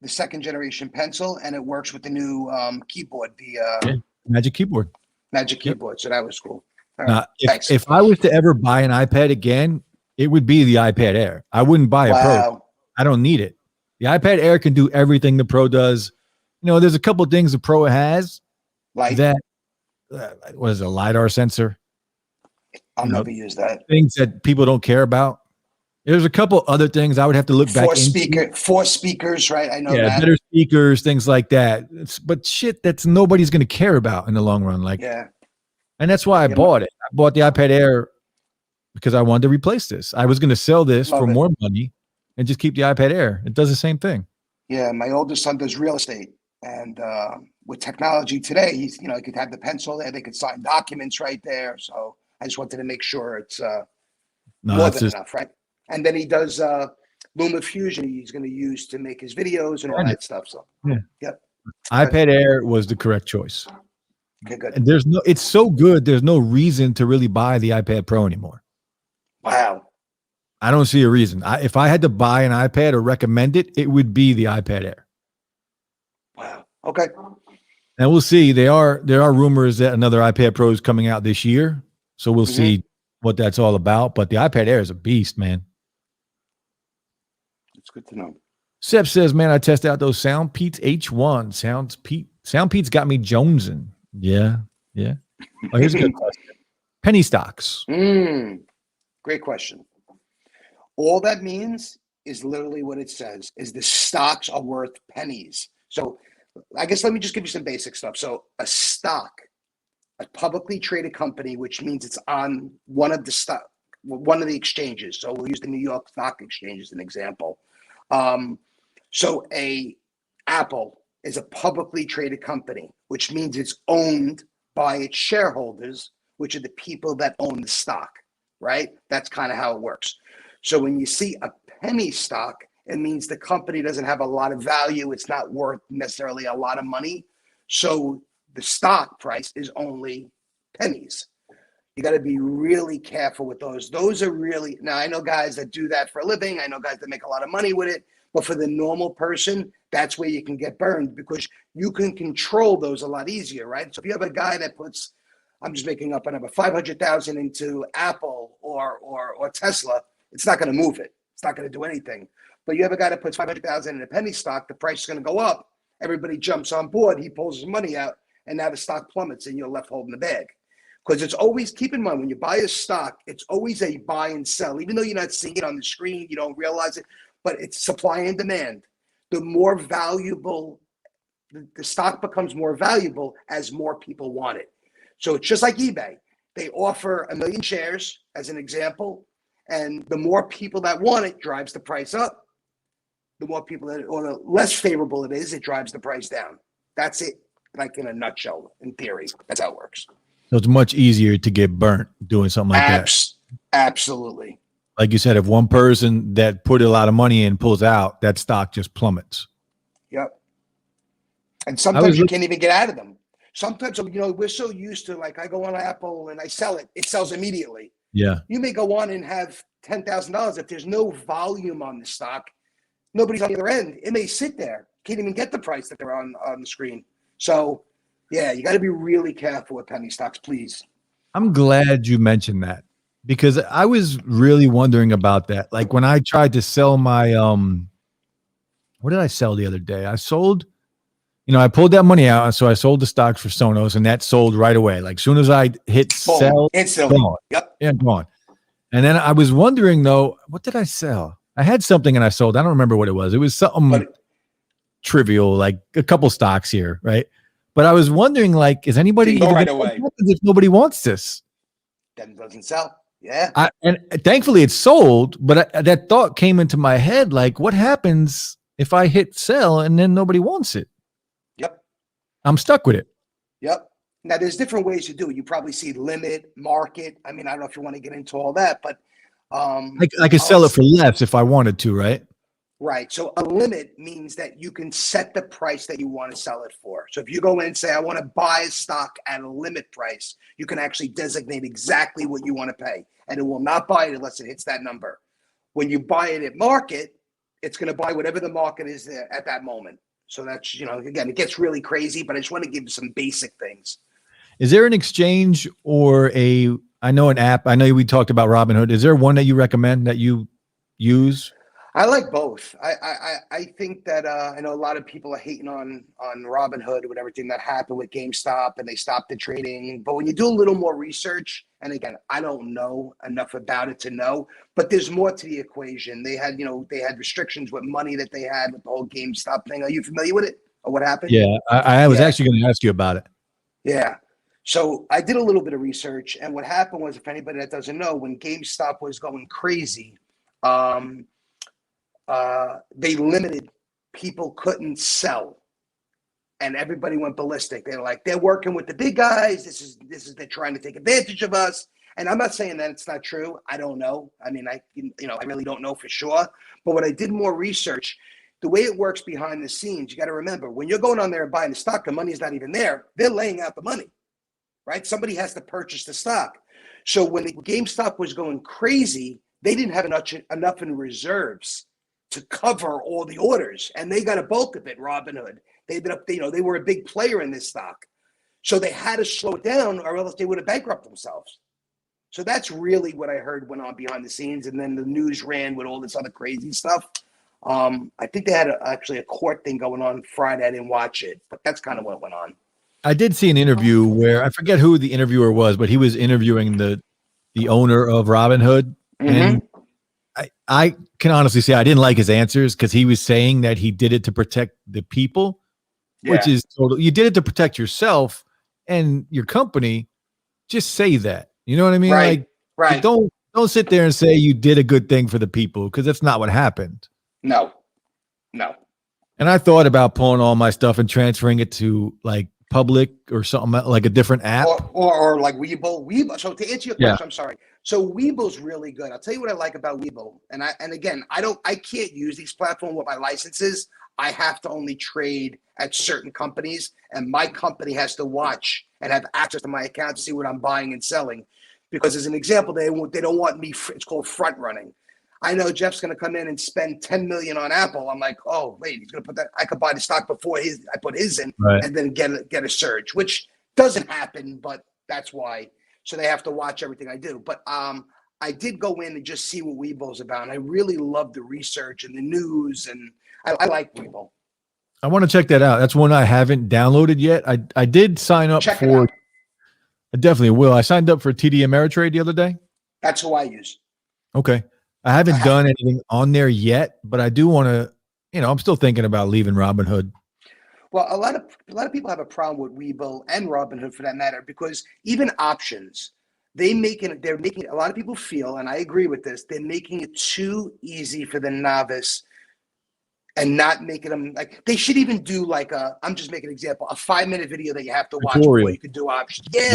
the second generation pencil, and it works with the new keyboard, the Magic Keyboard. Magic Keyboard. So that was cool. Now, if I was to ever buy an iPad again, it would be the iPad Air. I wouldn't buy a Pro. I don't need it. The iPad Air can do everything the Pro does. You know, there's a couple of things the Pro has Light. that what is it, a LiDAR sensor? I'll You know, never use that. things that people don't care about. There's a couple other things I would have to look back into. Four speakers, right? I know Yeah, that. better speakers, things like that. But shit, that's nobody's going to care about in the long run. Like, Yeah. and that's why I bought it. I bought the iPad Air because I wanted to replace this. I was going to sell this for more money and just keep the iPad Air. It does the same thing. Yeah, my oldest son does real estate, and with technology today, he could have the pencil there. They could sign documents right there. So I just wanted to make sure it's more than enough, right? And then he does LumaFusion. He's going to use to make his videos and all that stuff. So yep. iPad Air was the correct choice. Okay, good. And it's so good. There's no reason to really buy the iPad Pro anymore. Wow. I don't see a reason. If I had to buy an iPad or recommend it, it would be the iPad Air. Wow. Okay. And we'll see. There are rumors that another iPad Pro is coming out this year. So we'll see what that's all about. But the iPad Air is a beast, man. It's good to know. Seb says, man, I tested out those SoundPeats H1. SoundPeats got me jonesing. Yeah. Oh, here's a good question. Penny stocks. Great question. All that means is literally what it says, is the stocks are worth pennies. So I guess let me just give you some basic stuff. So a stock, a publicly traded company, which means it's on one of the exchanges. So we'll use the New York Stock Exchange as an example. So a Apple is a publicly traded company, which means it's owned by its shareholders, which are the people that own the stock, right? That's kind of how it works. So when you see a penny stock, it means the company doesn't have a lot of value. It's not worth necessarily a lot of money. So the stock price is only pennies. You got to be really careful with those. Those are really, now I know guys that do that for a living. I know guys that make a lot of money with it. But for the normal person, that's where you can get burned because you can control those a lot easier, right? So if you have a guy that puts, I'm just making up a number, 500,000 into Apple or Tesla, it's not going to move it. It's not going to do anything. But you have a guy that puts 500,000 in a penny stock, the price is going to go up. Everybody jumps on board. He pulls his money out, and now the stock plummets, and you're left holding the bag. Because it's always, keep in mind, when you buy a stock, it's always a buy and sell. Even though you're not seeing it on the screen, you don't realize it, but it's supply and demand. The more valuable, the stock becomes more valuable as more people want it. So it's just like eBay. They offer 1 million shares as an example, and the more people that want it drives the price up. The more people that, or the less favorable it is, it drives the price down. That's it, like in a nutshell, in theory. That's how it works. So it's much easier to get burnt doing something like that. Absolutely. Like you said, if one person that put a lot of money in pulls out, that stock just plummets. Yep. And sometimes you can't even get out of them. Sometimes, we're so used to, like, I go on Apple and I sell it. It sells immediately. Yeah. You may go on and have $10,000. If there's no volume on the stock, nobody's on the other end. It may sit there. Can't even get the price that they're on the screen. So, yeah, you got to be really careful with penny stocks, please. I'm glad you mentioned that because I was really wondering about that. Like when I tried to sell my, what did I sell the other day? I sold, I pulled that money out. So I sold the stocks for Sonos and that sold right away. Like soon as I hit sell, instantly. Gone. Yep. Yeah, gone. And then I was wondering though, what did I sell? I had something and I sold. I don't remember what it was. It was something trivial, like a couple stocks here, right? But I was wondering, like, is anybody right away if nobody wants this? Then it doesn't sell. Yeah. And thankfully it sold, but that thought came into my head, like, what happens if I hit sell and then nobody wants it? Yep. I'm stuck with it. Yep. Now there's different ways to do it. You probably see limit, market. I mean, I don't know if you want to get into all that, but I could sell it for less if I wanted to, right? Right. So a limit means that you can set the price that you want to sell it for. So if you go in and say, I want to buy a stock at a limit price, you can actually designate exactly what you want to pay. And it will not buy it unless it hits that number. When you buy it at market, it's going to buy whatever the market is there at that moment. So that's, again, it gets really crazy, but I just want to give you some basic things. Is there an exchange or I know an app, I know we talked about Robinhood. Is there one that you recommend that you use? I like both. I think that I know a lot of people are hating on Robinhood with everything that happened with GameStop and they stopped the trading. But when you do a little more research, and again, I don't know enough about it to know, but there's more to the equation. They had restrictions with money that they had with the whole GameStop thing. Are you familiar with it or what happened? Yeah, I was Yeah, actually going to ask you about it. yeah. So I did a little bit of research, and what happened was, if anybody that doesn't know, when GameStop was going crazy, um, they limited people couldn't sell, and everybody went ballistic. They're like, they're working with the big guys. This is they're trying to take advantage of us. And I'm not saying that it's not true. I don't know. I mean, I really don't know for sure. But when I did more research, the way it works behind the scenes, you got to remember when you're going on there and buying the stock, the money is not even there. They're laying out the money, right? Somebody has to purchase the stock. So when the GameStop was going crazy, they didn't have enough in reserves to cover all the orders, and they got a bulk of it. Robinhood, they were a big player in this stock, so they had to slow it down, or else they would have bankrupted themselves. So that's really what I heard went on behind the scenes, and then the news ran with all this other crazy stuff. I think they had actually a court thing going on Friday. I didn't watch it, but that's kind of what went on. I did see an interview where I forget who the interviewer was, but he was interviewing the owner of Robinhood, and Mm-hmm. I can honestly say I didn't like his answers because he was saying that he did it to protect the people, which Yeah. is total. You did it to protect yourself and your company. Just say that. You know what I mean? Right. Like, Right. don't sit there and say you did a good thing for the people because that's not what happened. No. No. And I thought about pulling all my stuff and transferring it to like Public or something like a different app. Or like Webull. So to answer your Yeah. question, I'm sorry. So Webull's really good. I'll tell you what I like about Webull. And again, I can't use these platforms with my licenses. I have to only trade at certain companies, and my company has to watch and have access to my account to see what I'm buying and selling. Because as an example, they don't want me. It's called front running. I know Jeff's going to come in and spend 10 million on Apple. I'm like, oh wait, he's going to put that. I could buy the stock before I put his in, Right. and then get a surge, which doesn't happen, but that's why. So they have to watch everything I do. But I did go in and just see what Webull's about, and I really love the research and the news, and I like Webull. I want to check that out. That's one I haven't downloaded yet. I did sign up Check it for. out. I definitely will. I signed up for TD Ameritrade the other day. That's who I use. Okay. I haven't done anything on there yet, but I do want to, I'm still thinking about leaving Robinhood. Well, a lot of people have a problem with Webull and Robinhood for that matter, because even options, they're making a lot of people feel, and I agree with this, they're making it too easy for the novice and not making them like they should even do like I'm just making an example, a 5-minute video that you have to watch before Tutorial. you can do options. Yes.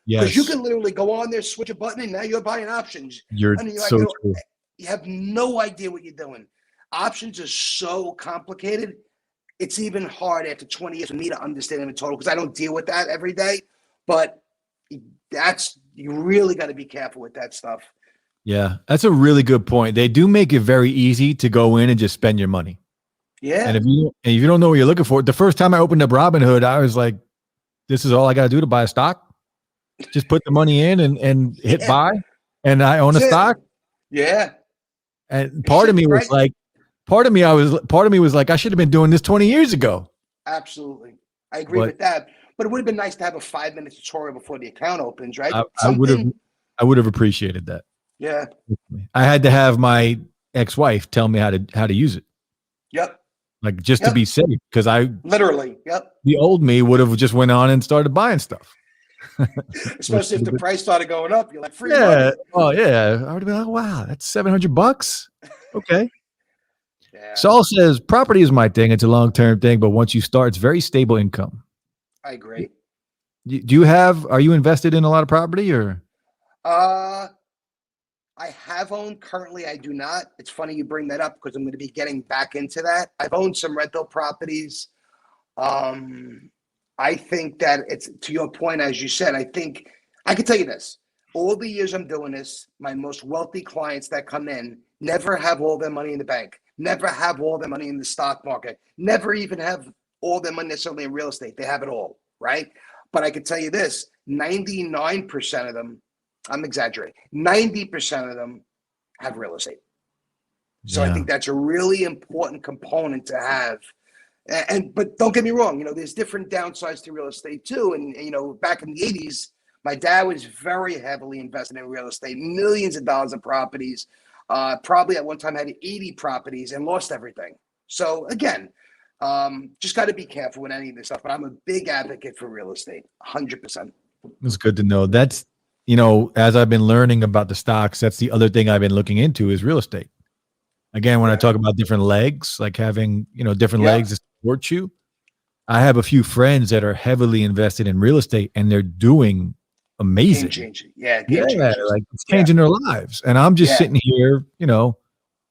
Yeah. Because you Yes. can literally go on there, switch a button, and now you're buying options. You're And you're like, so true. you have no idea what you're doing. Options are so complicated. It's even hard after 20 years for me to understand them in total because I don't deal with that every day. But you really got to be careful with that stuff. Yeah, that's a really good point. They do make it very easy to go in and just spend your money. Yeah. And if you don't know what you're looking for, the first time I opened up Robinhood, I was like, this is all I got to do to buy a stock. Just put the money in and hit buy, and I own a stock. Yeah. And part of me was like, part of me was like, I should have been doing this 20 years ago. Absolutely. I agree with that. But it would have been nice to have a 5-minute tutorial before the account opens, right? I would have appreciated that. Yeah. I had to have my ex-wife tell me how to use it. Yep. Like just to be safe, because literally, yep. The old me would have just went on and started buying stuff. Especially if the price started going up, you're like, free money. money. Oh yeah. I would have been like, wow, that's $700. Okay. Yeah. Saul says property is my thing. It's a long-term thing, but once you start, it's very stable income. I agree. Are you invested in a lot of property or? I have owned. Currently, I do not. It's funny you bring that up because I'm going to be getting back into that. I've owned some rental properties. I think that it's to your point, as you said, I think I can tell you this. All the years I'm doing this, my most wealthy clients that come in never have all their money in the bank, never have all their money in the stock market, never even have all their money necessarily in real estate. They have it all, right? But I can tell you this, 99% of them, I'm exaggerating, 90% of them have real estate. So I Yeah. think that's a really important component to have. But don't get me wrong, there's different downsides to real estate too. And back in the 80s, my dad was very heavily invested in real estate, millions of dollars of properties. Probably at one time had 80 properties and lost everything. So again, just got to be careful with any of this stuff. But I'm a big advocate for real estate, 100%. It's good to know. That's, as I've been learning about the stocks, that's the other thing I've been looking into is real estate. Again, when I talk about different legs, like having, different legs to support you, I have a few friends that are heavily invested in real estate and they're doing amazing. Game changing. Yeah. Game changers. Like it's changing their lives. And I'm just sitting here,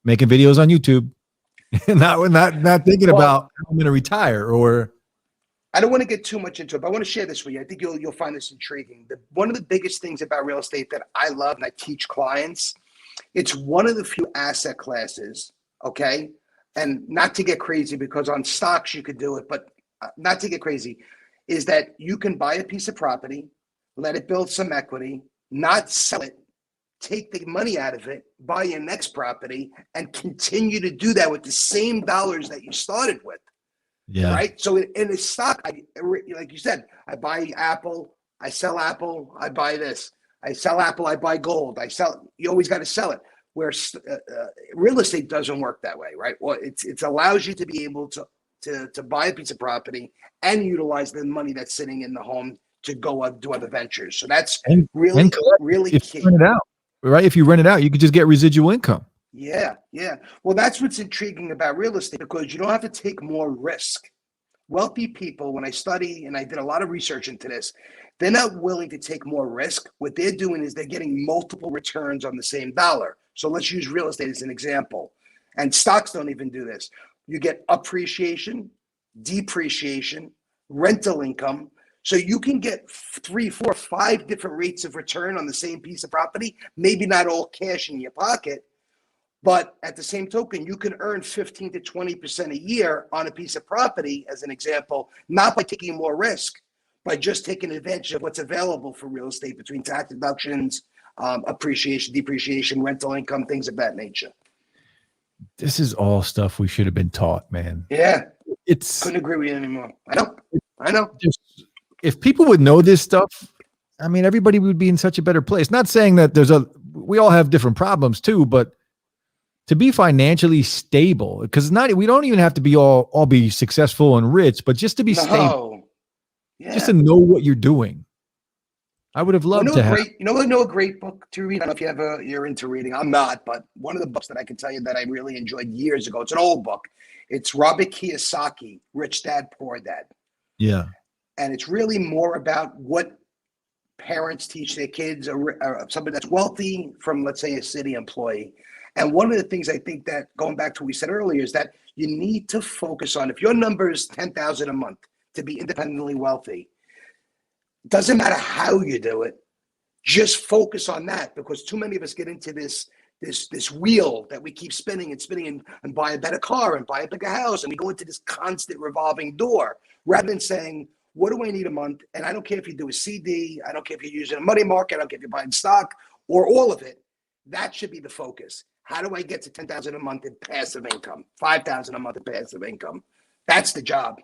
making videos on YouTube and not thinking about how I'm going to retire or. I don't want to get too much into it, but I want to share this with you. I think you'll find this intriguing. One of the biggest things about real estate that I love and I teach clients, it's one of the few asset classes, okay? And not to get crazy, because on stocks you could do it, but not to get crazy, is that you can buy a piece of property, let it build some equity, not sell it, take the money out of it, buy your next property, and continue to do that with the same dollars that you started with. Yeah. Right. So in a stock, like you said, I buy Apple, I sell Apple, I buy this. I sell Apple, I buy gold. You always got to sell it. Where real estate doesn't work that way, right? Well, it allows you to be able to buy a piece of property and utilize the money that's sitting in the home to go do other ventures. So that's really key. Rent it out, right? If you rent it out, you could just get residual income. Yeah. Well, that's what's intriguing about real estate, because you don't have to take more risk. Wealthy people, when I study and I did a lot of research into this, they're not willing to take more risk. What they're doing is they're getting multiple returns on the same dollar. So let's use real estate as an example. And stocks don't even do this. You get appreciation, depreciation, rental income. So you can get 3, 4, 5 different rates of return on the same piece of property, maybe not all cash in your pocket. But at the same token, you can earn 15 to 20% a year on a piece of property, as an example, not by taking more risk, by just taking advantage of what's available for real estate between tax deductions, appreciation, depreciation, rental income, things of that nature. This is all stuff we should have been taught, man. Yeah. Couldn't agree with you anymore. I know. If people would know this stuff, I mean, everybody would be in such a better place. Not saying that we all have different problems too, but to be financially stable, because we don't even have to be all be successful and rich, but just to be stable, just to know what you're doing. I would have loved to have. A great book to read. I don't know if you're into reading. I'm not, but one of the books that I can tell you that I really enjoyed years ago. It's an old book. It's Robert Kiyosaki, Rich Dad, Poor Dad. Yeah, and it's really more about what parents teach their kids, or somebody that's wealthy from, let's say, a city employee. And one of the things I think that, going back to what we said earlier, is that you need to focus on, if your number is $10,000 a month to be independently wealthy, doesn't matter how you do it, just focus on that, because too many of us get into this wheel that we keep spinning and buy a better car and buy a bigger house, and we go into this constant revolving door, rather than saying, what do I need a month? And I don't care if you do a CD, I don't care if you're using a money market, I don't care if you're buying stock or all of it. That should be the focus. How do I get to $10,000 a month in passive income, $5,000 a month in passive income? That's the job,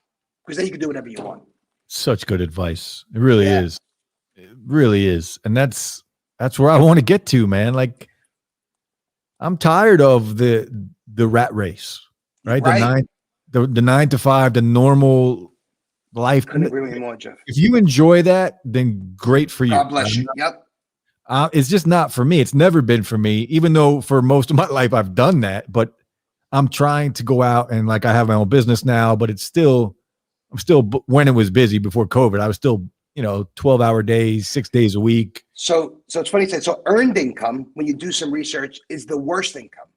because then you can do whatever you want. Such good advice. It really is. It really is. And that's where I want to get to, man. Like, I'm tired of the rat race, right? The 9 to 5, the normal life. Couldn't agree with you more, Jeff. If you enjoy that, then great for you. God bless you. Yep. It's just not for me. It's never been for me, even though for most of my life I've done that. But I'm trying to go out and, like, I have my own business now, but I'm still, when it was busy before COVID, I was still, 12-hour days, 6 days a week. So it's funny you said, so earned income, when you do some research, is the worst income.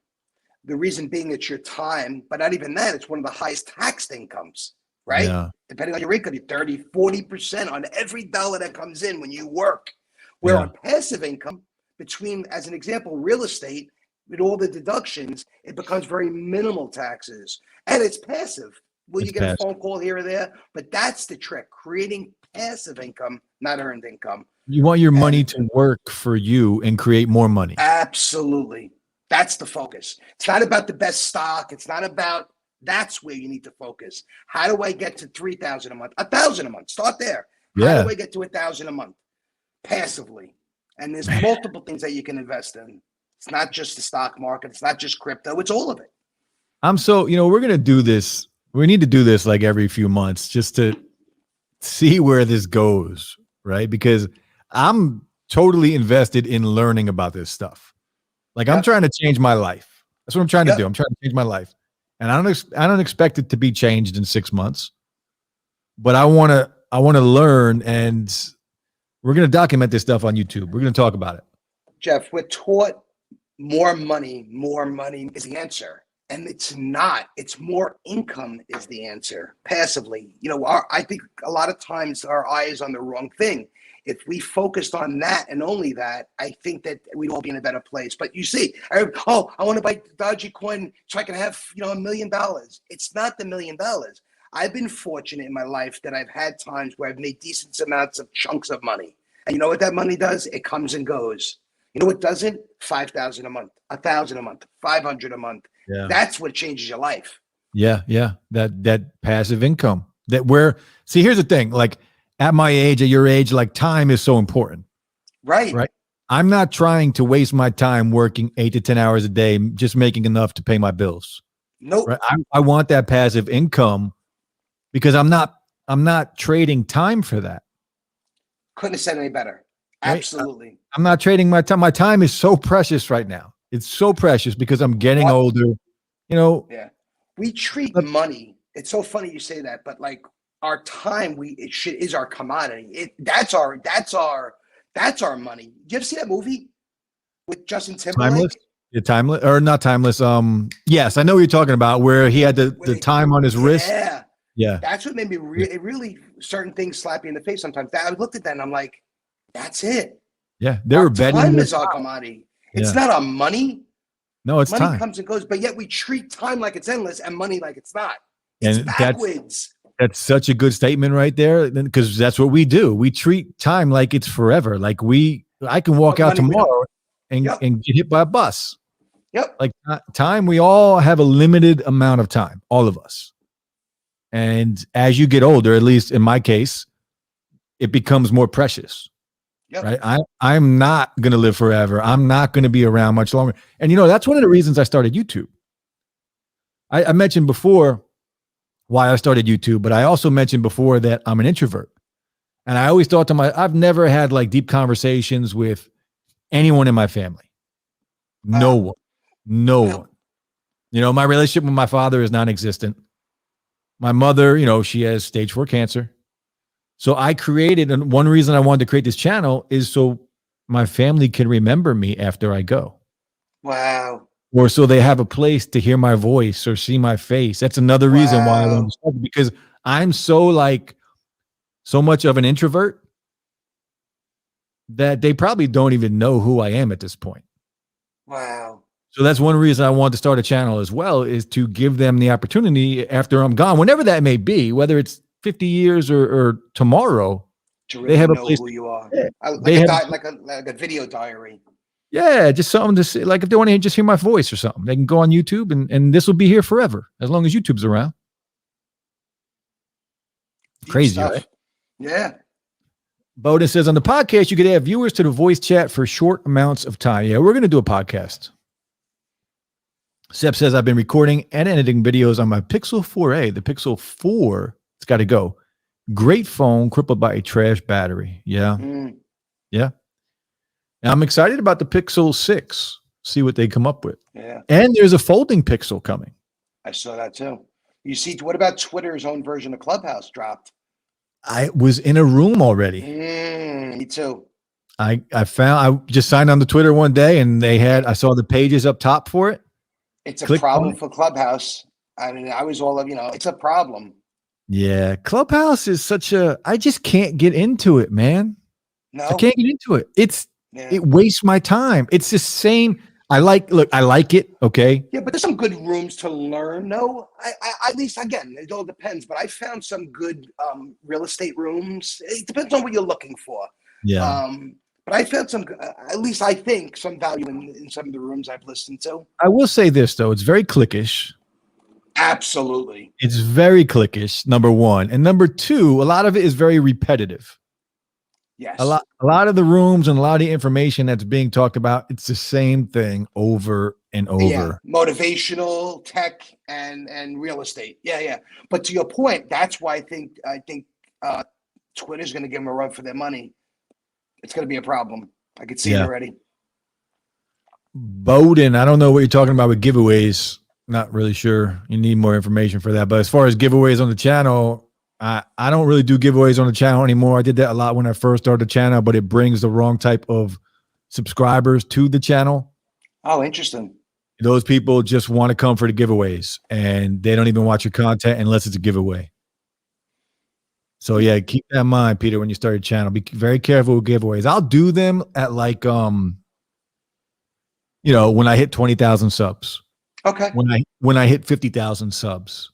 The reason being it's your time, but not even that, it's one of the highest taxed incomes, right? Yeah. Depending on your income, you're 30, 40% on every dollar that comes in when you work. Where on passive income, between, as an example, real estate, with all the deductions, it becomes very minimal taxes. And it's passive. Will you get a phone call here or there? But that's the trick, creating passive income, not earned income. You want your money to work for you and create more money. Absolutely. That's the focus. It's not about the best stock. It's not about, that's where you need to focus. How do I get to 3,000 a month, 1,000 a month? Start there. How do I get to 1,000 a month passively? And there's multiple things that you can invest in. It's not just the stock market. It's not just crypto. It's all of it. We're going to do this. We need to do this like every few months just to see where this goes, right? Because I'm totally invested in learning about this stuff. Like I'm trying to change my life. That's what I'm trying to do. I'm trying to change my life. And I don't expect it to be changed in 6 months, but I want to learn, and we're going to document this stuff on YouTube. We're going to talk about it. Jeff, we're taught more money is the answer. And it's not. It's more income is the answer passively. I think a lot of times our eye is on the wrong thing. If we focused on that and only that, I think that we'd all be in a better place. But you see, I want to buy Dogecoin so I can have, $1 million. It's not the $1 million. I've been fortunate in my life that I've had times where I've made decent amounts of chunks of money. And you know what that money does? It comes and goes. You know what doesn't? 5,000 a month, 1,000 a month, 500 a month. Yeah. That's what changes your life. Yeah. That passive income here's the thing. Like at my age, at your age, like time is so important. Right. I'm not trying to waste my time working 8 to 10 hours a day, just making enough to pay my bills. Nope. Right? I want that passive income because I'm not trading time for that. Couldn't have said any better. Right? Absolutely. I'm not trading my time. My time is so precious right now. It's so precious because I'm getting older, Yeah. We treat money. It's so funny you say that, but like our time, is our commodity. That's our money. Did you ever see that movie with Justin Timberlake? Timeless? Yeah, timeless or not timeless. Yes, I know what you're talking about, where he had the time on his wrist. Yeah. That's what made me really certain things slap you in the face sometimes. I looked at that and I'm like, that's it. Yeah. They were betting. Time is our commodity. It's not our money. No, it's money time. Comes and goes, but yet we treat time like it's endless and money like it's not. It's backwards. That's such a good statement right there, because that's what we do. We treat time like it's forever. Like I can walk out tomorrow and get hit by a bus. Yep. Like time, we all have a limited amount of time, all of us. And as you get older, at least in my case, it becomes more precious. Yep. Right. I'm not going to live forever. I'm not going to be around much longer. And that's one of the reasons I started YouTube. I mentioned before why I started YouTube, but I also mentioned before that I'm an introvert. And I always thought I've never had like deep conversations with anyone in my family. No one. My relationship with my father is non-existent. My mother, she has stage 4 cancer. So I created, and one reason I wanted to create this channel is so my family can remember me after I go. Wow. Or so they have a place to hear my voice or see my face. That's another reason why I wanted to start, because I'm so much of an introvert that they probably don't even know who I am at this point. Wow. So that's one reason I wanted to start a channel as well, is to give them the opportunity after I'm gone, whenever that may be, whether it's 50 years or tomorrow, to really they have a know place who you are. Yeah. Like a video diary. Yeah, just something to see. Like if they want to just hear my voice or something, they can go on YouTube and this will be here forever, as long as YouTube's around. Crazy, right? Yeah. Bowden says, on the podcast, you could add viewers to the voice chat for short amounts of time. Yeah, we're going to do a podcast. Seb says, I've been recording and editing videos on my Pixel 4a. The Pixel 4, it's got to go. Great phone, crippled by a trash battery. Yeah. Yeah. And I'm excited about the Pixel 6. See what they come up with. Yeah. And there's a folding Pixel coming. I saw that too. You see, what about Twitter's own version of Clubhouse dropped? I was in a room already. Me too. I just signed on to Twitter one day and I saw the pages up top for it. It's a problem for Clubhouse. I mean, I was it's a problem. Yeah. Clubhouse is I just can't get into it, man. No. I can't get into it. It wastes my time. It's the same. I like it. Okay. Yeah, but there's some good rooms to learn. No, I at least, again, it all depends, but I found some good real estate rooms. It depends on what you're looking for. Yeah. But I found some, at least I think, some value in some of the rooms I've listened to. I will say this though, it's very cliquish. Absolutely. It's very cliquish, number one. And number two, a lot of it is very repetitive. Yes. A lot of the rooms and a lot of the information that's being talked about, it's the same thing over and over. Yeah, motivational, tech, and real estate. Yeah. But to your point, that's why I think Twitter's going to give them a run for their money. It's going to be a problem. I could see it already. Bowden, I don't know what you're talking about with giveaways. Not really sure. You need more information for that. But as far as giveaways on the channel, I don't really do giveaways on the channel anymore. I did that a lot when I first started the channel, but it brings the wrong type of subscribers to the channel. Oh, interesting. Those people just want to come for the giveaways, and they don't even watch your content unless it's a giveaway. So yeah, keep that in mind, Peter, when you start your channel. Be very careful with giveaways. I'll do them at like when I hit 20,000 subs. Okay. When I hit 50,000 subs.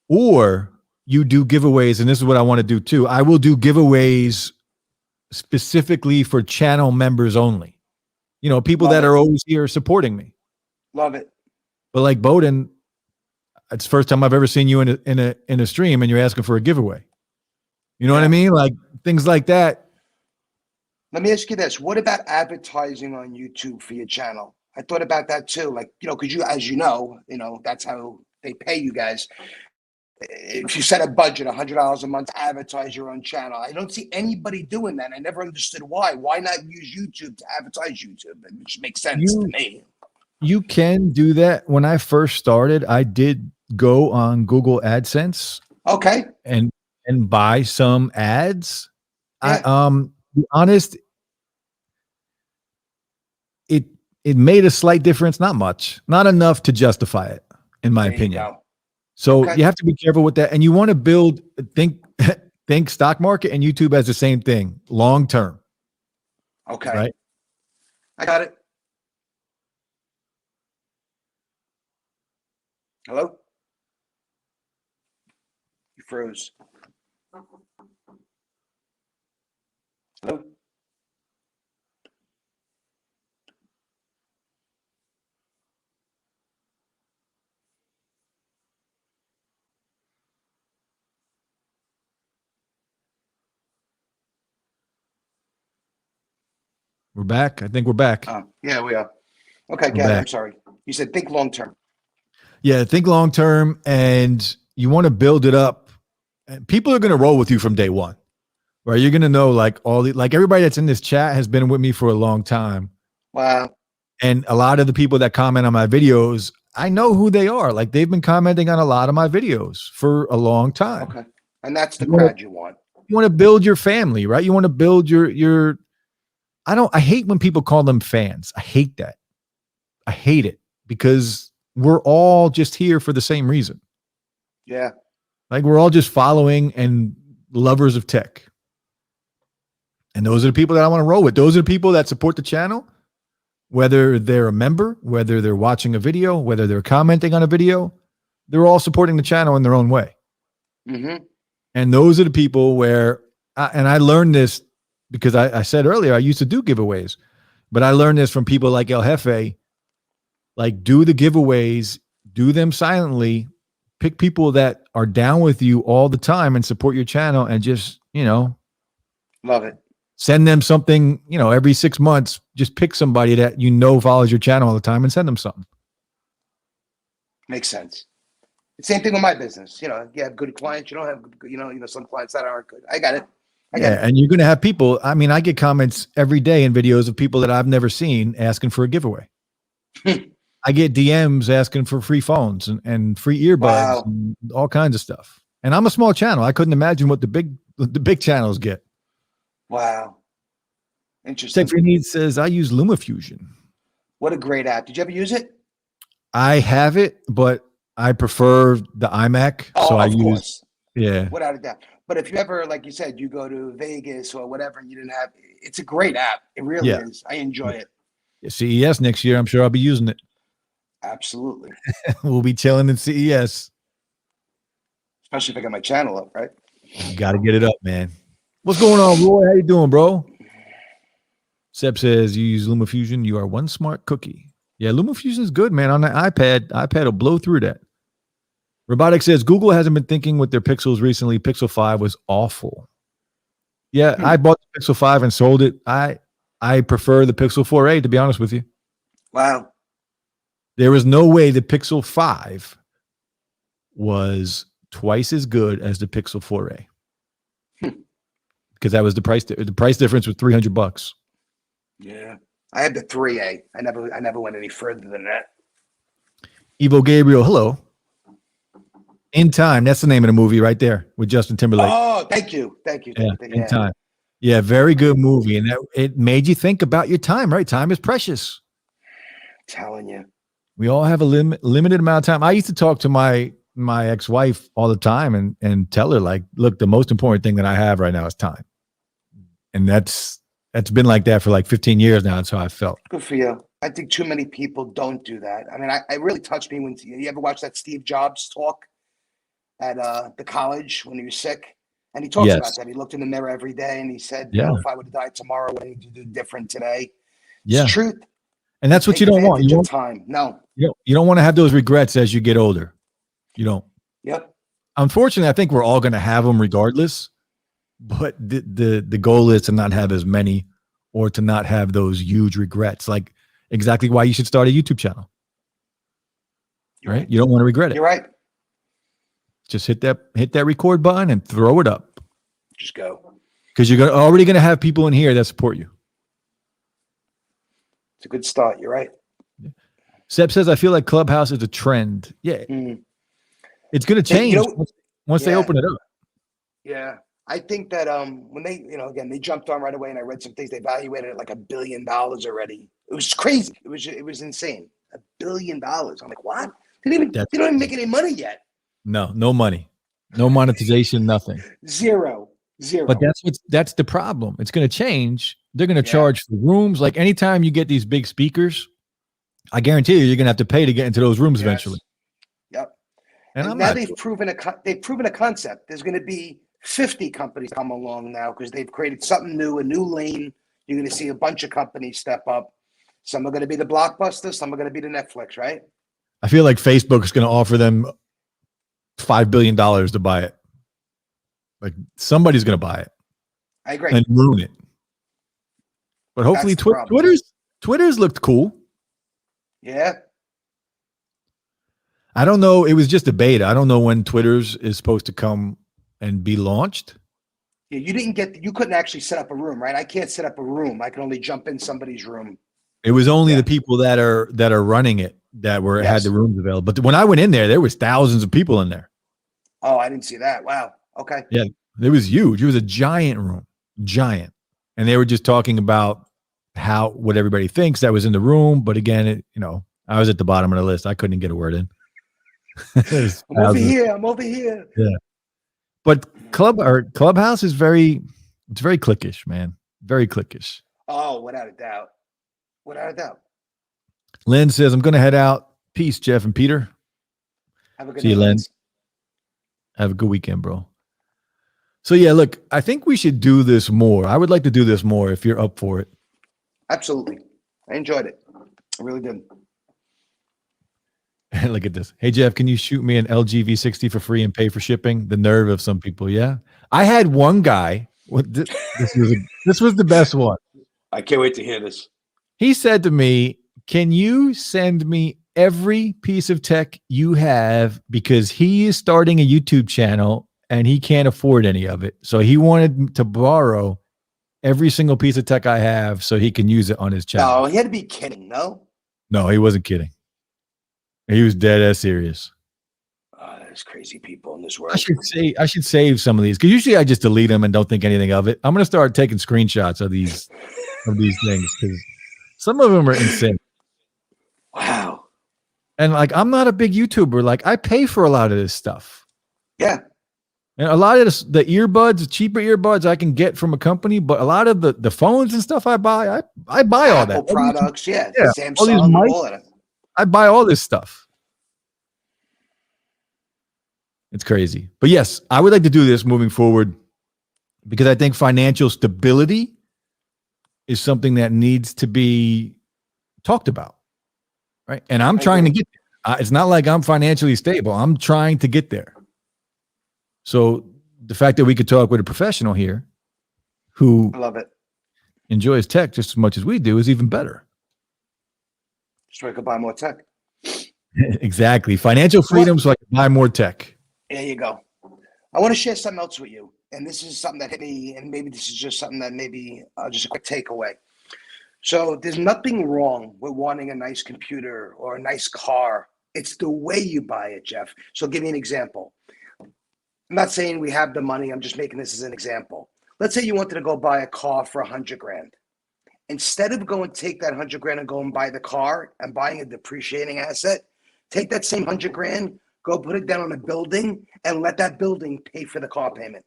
Or you do giveaways, and this is what I want to do too. I will do giveaways specifically for channel members only. People that are always here supporting me. Love it. But like Bowden, it's the first time I've ever seen you in a stream and you're asking for a giveaway. You know what I mean? Like things like that. Let me ask you this. What about advertising on YouTube for your channel? I thought about that too. Like, because as you know, that's how they pay you guys. If you set a budget, $100 a month to advertise your own channel, I don't see anybody doing that. I never understood why. Why not use YouTube to advertise YouTube? It just makes sense to me. You can do that. When I first started, I did go on Google AdSense. Okay. And buy some ads. Yeah. To be honest, it made a slight difference, not much, not enough to justify it, in my opinion. So you have to be careful with that. And you want to think stock market and YouTube as the same thing, long term. Okay. Right. I got it. Hello? You froze. Hello? We're back. I think we're back. Yeah, we are. Okay, got it. I'm sorry. You said think long term. Yeah, think long term, and you want to build it up. People are going to roll with you from day one, right? You're going to know like everybody that's in this chat has been with me for a long time. Wow. And a lot of the people that comment on my videos, I know who they are. Like they've been commenting on a lot of my videos for a long time. Okay. And that's the crowd you want. You want to build your family, right? You want to build your I hate when people call them fans. I hate that. I hate it because we're all just here for the same reason. Yeah. Like we're all just following and lovers of tech. And those are the people that I want to roll with. Those are the people that support the channel, whether they're a member, whether they're watching a video, whether they're commenting on a video, they're all supporting the channel in their own way. Mm-hmm. And those are the people where, and I learned this because I said earlier, I used to do giveaways, but I learned this from people like El Jefe, like do the giveaways, do them silently, pick people that are down with you all the time and support your channel and just, love it. Send them something, every 6 months, just pick somebody that follows your channel all the time and send them something. Makes sense. Same thing with my business. You have good clients, you don't have, some clients that aren't good. I got it. And you're going to have people. I mean, I get comments every day in videos of people that I've never seen asking for a giveaway. I get DMs asking for free phones and free earbuds and all kinds of stuff. And I'm a small channel. I couldn't imagine what the big channels get. Wow. Interesting. Tech Needs says, I use LumaFusion. What a great app. Did you ever use it? I have it, but I prefer the iMac. So I use, without a doubt. But if you ever, like you said, you go to Vegas or whatever, and you didn't have, it's a great app. It really is. I enjoy it. CES next year, I'm sure I'll be using it. Absolutely. We'll be chilling in CES. Especially if I got my channel up, right? You got to get it up, man. What's going on, Roy? How you doing, bro? Seb says you use LumaFusion. You are one smart cookie. Yeah, LumaFusion is good, man. On the iPad, iPad will blow through that. Robotic says Google hasn't been thinking with their Pixels recently. Pixel 5 was awful. Yeah, I bought the Pixel 5 and sold it. I prefer the Pixel 4a, to be honest with you. Wow. There was no way the Pixel 5 was twice as good as the Pixel 4a. Because that was the price. The price difference was $300. Yeah. I had the 3A. I never went any further than that. Evo Gabriel, hello. In Time. That's the name of the movie right there with Justin Timberlake. Oh, thank you. In Time. Yeah, very good movie. And it made you think about your time, right? Time is precious. I'm telling you. We all have a limited amount of time. I used to talk to my ex-wife all the time and tell her, like, look, the most important thing that I have right now is time. And that's been like that for like 15 years now. That's how I felt. Good for you. I think too many people don't do that. I mean, I really touched me when you ever watch that Steve Jobs talk at the college when he was sick, and he talks about that. He looked in the mirror every day and he said, you know, if I would have died tomorrow, what would you do different today? It's the truth. And that's what you don't want. You want time. No. You don't want to have those regrets as you get older. You don't. Yep. Unfortunately, I think we're all going to have them regardless. But the goal is to not have as many, or to not have those huge regrets. Like exactly why you should start a YouTube channel. Right? You don't want to regret it. You're right. Just hit that record button and throw it up. Just go. Because you're already going to have people in here that support you. It's a good start. You're right. Seb says, I feel like Clubhouse is a trend. Yeah. It's going to change once they open it up. Yeah. I think that when they, again, they jumped on right away, and I read some things, they valuated it like $1 billion already. It was crazy. It was insane. $1 billion. I'm like, what? They don't even make any money yet. No money. No monetization, nothing. Zero. But that's the problem. It's going to change. They're going to charge for rooms. Like anytime you get these big speakers, I guarantee you're going to have to pay to get into those rooms eventually. Yep. And now they've proven a concept. There's going to be 50 companies come along now because they've created something new, a new lane. You're going to see a bunch of companies step up. Some are going to be the Blockbuster. Some are going to be the Netflix, right? I feel like Facebook is going to offer them $5 billion to buy it. Like somebody's going to buy it. I agree. And ruin it. But hopefully Twitter's looked cool. Yeah. I don't know. It was just a beta. I don't know when Twitter's is supposed to come and be launched. Yeah, you couldn't actually set up a room, right? I can't set up a room. I can only jump in somebody's room. It was only the people that are running it that had the rooms available. But when I went in there was thousands of people in there. Oh, I didn't see that. Wow. Okay. Yeah, it was huge. It was a giant room, giant. And they were just talking about what everybody thinks that was in the room. But again, I was at the bottom of the list. I couldn't get a word in. I'm over here. Yeah. But Clubhouse is very cliquish, man. Very cliquish. Oh, without a doubt. Lynn says, I'm going to head out. Peace, Jeff and Peter. Have a good See you, Lynn. Have a good weekend, bro. So yeah, look, I think we should do this more. I would like to do this more if you're up for it. Absolutely. I enjoyed it. I really did. Look at this. Hey, Jeff, can you shoot me an LG V60 for free and pay for shipping? The nerve of some people. Yeah. I had one guy. This was the best one. I can't wait to hear this. He said to me, can you send me every piece of tech you have, because he is starting a YouTube channel and he can't afford any of it. So he wanted to borrow every single piece of tech I have so he can use it on his channel. No, he had to be kidding. No, he wasn't kidding. He was dead ass serious. There's crazy people in this world. I should save some of these, because usually I just delete them and don't think anything of it. I'm going to start taking screenshots of these things, because some of them are insane. Wow. And like, I'm not a big YouTuber. Like, I pay for a lot of this stuff. Yeah. And a lot of the earbuds, cheaper earbuds I can get from a company, but a lot of the phones and stuff I buy, I buy all that. Apple products, yeah. Samsung, all these mics, I buy all this stuff. It's crazy. But yes, I would like to do this moving forward, because I think financial stability is something that needs to be talked about, right? And I'm I trying to agree. get there. It's not like I'm financially stable. I'm trying to get there. So the fact that we could talk with a professional here who I love it. enjoys tech just as much as we do is even better. So I could buy more tech. Exactly. Financial freedom so I can buy more tech. There you go. I want to share something else with you. And this is something that hit me, and maybe this is just something that maybe just a quick takeaway. So there's nothing wrong with wanting a nice computer or a nice car. It's the way you buy it, Jeff. So I'll give you an example. I'm not saying we have the money. I'm just making this as an example. Let's say you wanted to go buy a car for $100,000. Instead of going take that $100,000 and go and buy the car and buying a depreciating asset, take that same $100,000, go put it down on a building and let that building pay for the car payment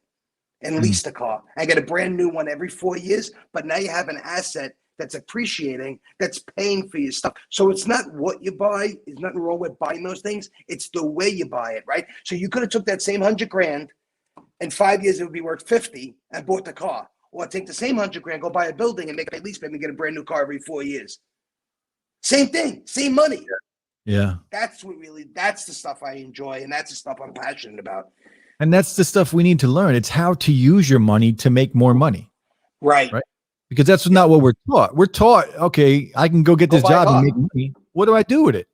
and lease the car and get a brand new one every 4 years. But now you have an asset that's appreciating, that's paying for your stuff. So it's not what you buy. There's nothing wrong with buying those things. It's the way you buy it, right? So you could have took that same $100,000, in 5 years it would be worth 50 and bought the car. Or take the same $100,000, go buy a building and make a lease payment and get a brand new car every 4 years. Same thing, same money. Yeah. That's the stuff I enjoy, and that's the stuff I'm passionate about. And that's the stuff we need to learn. It's how to use your money to make more money. Right. Because that's not what we're taught. We're taught, okay, I can go get this job and make money. What do I do with it?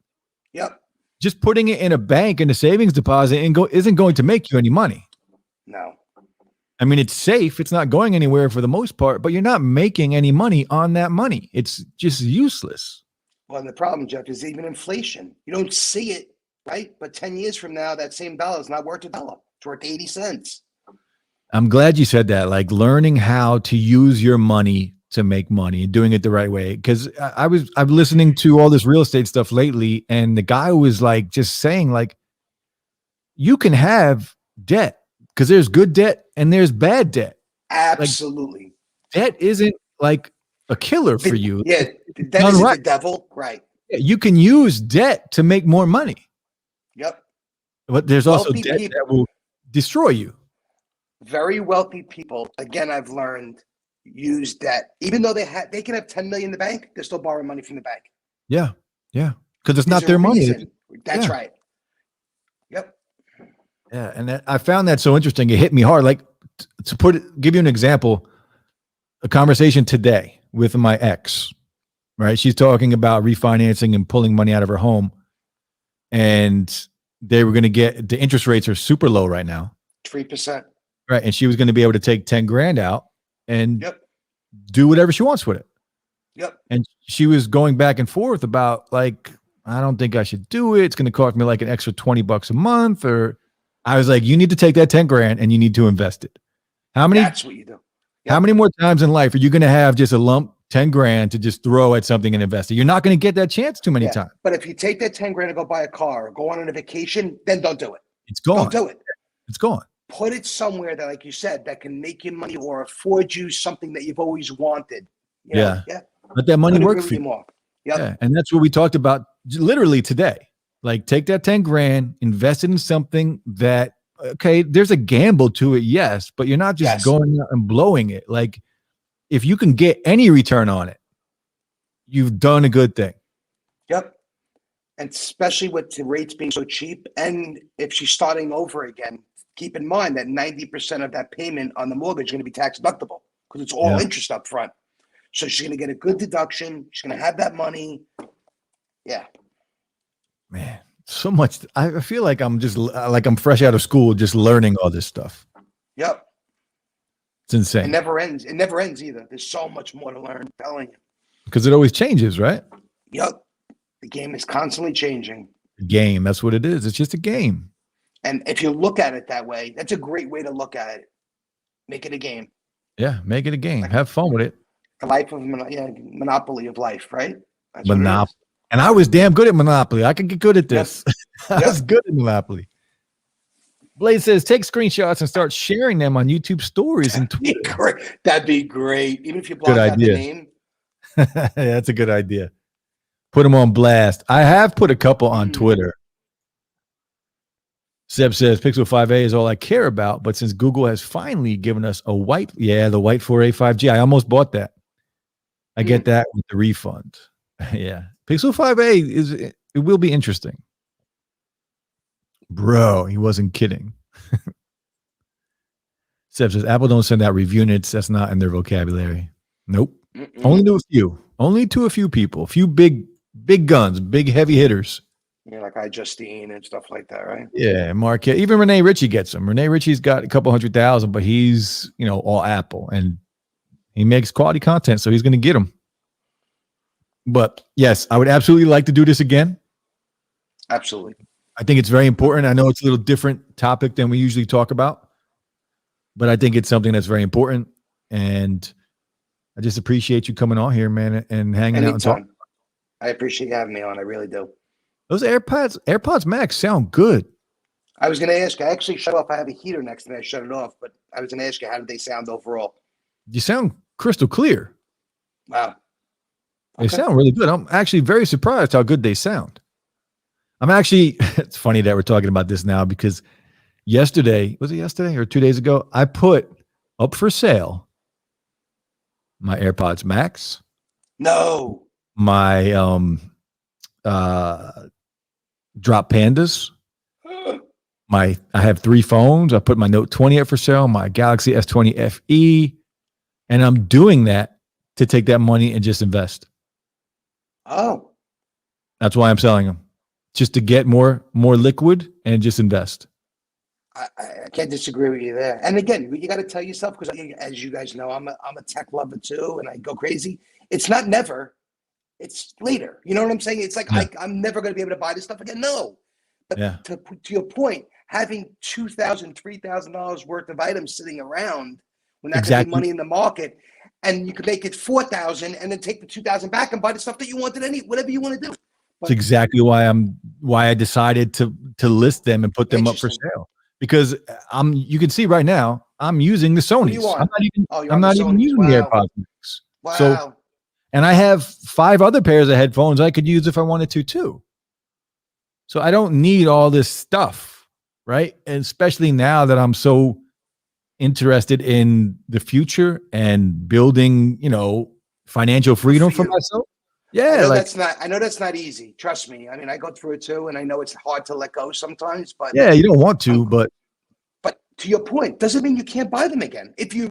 Yep. Just putting it in a bank in a savings deposit isn't going to make you any money. No. I mean, it's safe. It's not going anywhere for the most part, but you're not making any money on that money. It's just useless. Well, and the problem, Jeff, is even inflation. You don't see it, right? But 10 years from now, that same dollar is not worth $1. It's worth 80 cents. I'm glad you said that. Like learning how to use your money to make money and doing it the right way. Because I'm listening to all this real estate stuff lately, and the guy was like just saying like, you can have debt because there's good debt and there's bad debt. Absolutely. Like, debt isn't like a killer for you. Yeah, debt isn't the devil. Right. You can use debt to make more money. Yep. But there's also debt that will destroy you. Very wealthy people, again, I've learned, use debt. Even though they can have 10 million in the bank, they're still borrowing money from the bank. Yeah. Yeah. Because it's not their money. That's right. Yep. Yeah. And I found that so interesting. It hit me hard. Like give you an example, a conversation today with my ex, right? She's talking about refinancing and pulling money out of her home. And they were going to get, the interest rates are super low right now. 3%. Right. And she was going to be able to take 10 grand out and do whatever she wants with it. Yep. And she was going back and forth about like, I don't think I should do it. It's going to cost me like an extra $20 a month. Or I was like, you need to take that 10 grand and you need to invest it. That's what you do. Yep. How many more times in life are you going to have just a lump 10 grand to just throw at something and invest it? You're not going to get that chance too many times. But if you take that 10 grand to go buy a car or go on a vacation, then don't do it. It's gone. Don't do it. It's gone. Put it somewhere that, like you said, that can make you money or afford you something that you've always wanted. You know? Yeah. Let that money work for you. More. Yep. Yeah. And that's what we talked about literally today. Like take that 10 grand, invest it in something that, okay, there's a gamble to it. Yes. But you're not just going out and blowing it. Like if you can get any return on it, you've done a good thing. Yep. And especially with the rates being so cheap. And if she's starting over again, keep in mind that 90% of that payment on the mortgage is going to be tax deductible because it's all interest up front. So she's going to get a good deduction. She's going to have that money. Yeah. Man, so much. I feel like I'm just like I'm fresh out of school, just learning all this stuff. Yep. It's insane. It never ends. It never ends either. There's so much more to learn. I'm telling you. Because it always changes, right? Yep. The game is constantly changing. The game. That's what it is. It's just a game. And if you look at it that way, that's a great way to look at it. Make it a game. Yeah, make it a game. Have fun with it. The life of Monopoly of life, right? Monopoly. And I was damn good at Monopoly. I could get good at this. Yep. I was good at Monopoly. Blaze says, take screenshots and start sharing them on YouTube stories and Twitter. That'd be great. Even if you block out the name. Yeah, that's a good idea. Put them on blast. I have put a couple on Twitter. Seb says Pixel 5a is all I care about, but since Google has finally given us a white, the white 4A 5G, I almost bought that. I get that with the refund. Yeah. Pixel 5a it will be interesting. Bro, he wasn't kidding. Seb says Apple don't send out review units. That's not in their vocabulary. Nope. Only to a few. Only to a few people. A few big guns, big heavy hitters. Yeah, like iJustine and stuff like that, right? Yeah, Marquette. Even Renee Ritchie gets them. Renee Ritchie's got a couple 100,000, but he's, all Apple, and he makes quality content, so he's going to get them. But yes, I would absolutely like to do this again. Absolutely. I think it's very important. I know it's a little different topic than we usually talk about, but I think it's something that's very important. And I just appreciate you coming on here, man, and hanging out and talking. I appreciate you having me on. I really do. Those AirPods Max sound good. I was going to ask you. I actually shut off. I have a heater next to me. I shut it off, but I was going to ask you, how did they sound overall? You sound crystal clear. Wow. They sound really good. I'm actually very surprised how good they sound. It's funny that we're talking about this now because was it yesterday or 2 days ago? I put up for sale my AirPods Max. No. My Drop Pandas. I have 3 phones. I put my Note 20 up for sale, my Galaxy S20 FE, and I'm doing that to take that money and just invest. Oh. That's why I'm selling them. Just to get more liquid and just invest. I can't disagree with you there. And again, you got to tell yourself, because as you guys know, I'm a tech lover too, and I go crazy. It's not never, it's later. You know what I'm saying? It's like I'm never going to be able to buy this stuff again. No, but to your point, having $2,000, $3,000 worth of items sitting around when that's money in the market, and you could make it $4,000 and then take the $2,000 back and buy the stuff that you wanted, whatever you want to do. That's exactly why I decided to list them and put them up for sale, because you can see right now I'm using the Sonys. I'm not even using the AirPods Max. Wow. So, and I have 5 other pairs of headphones I could use if I wanted to too. So I don't need all this stuff, right? And especially now that I'm so interested in the future and building, financial freedom for myself. Yeah, I know that's not easy. Trust me. I mean, I go through it too, and I know it's hard to let go sometimes. But yeah, you don't want to, but to your point, doesn't mean you can't buy them again. If you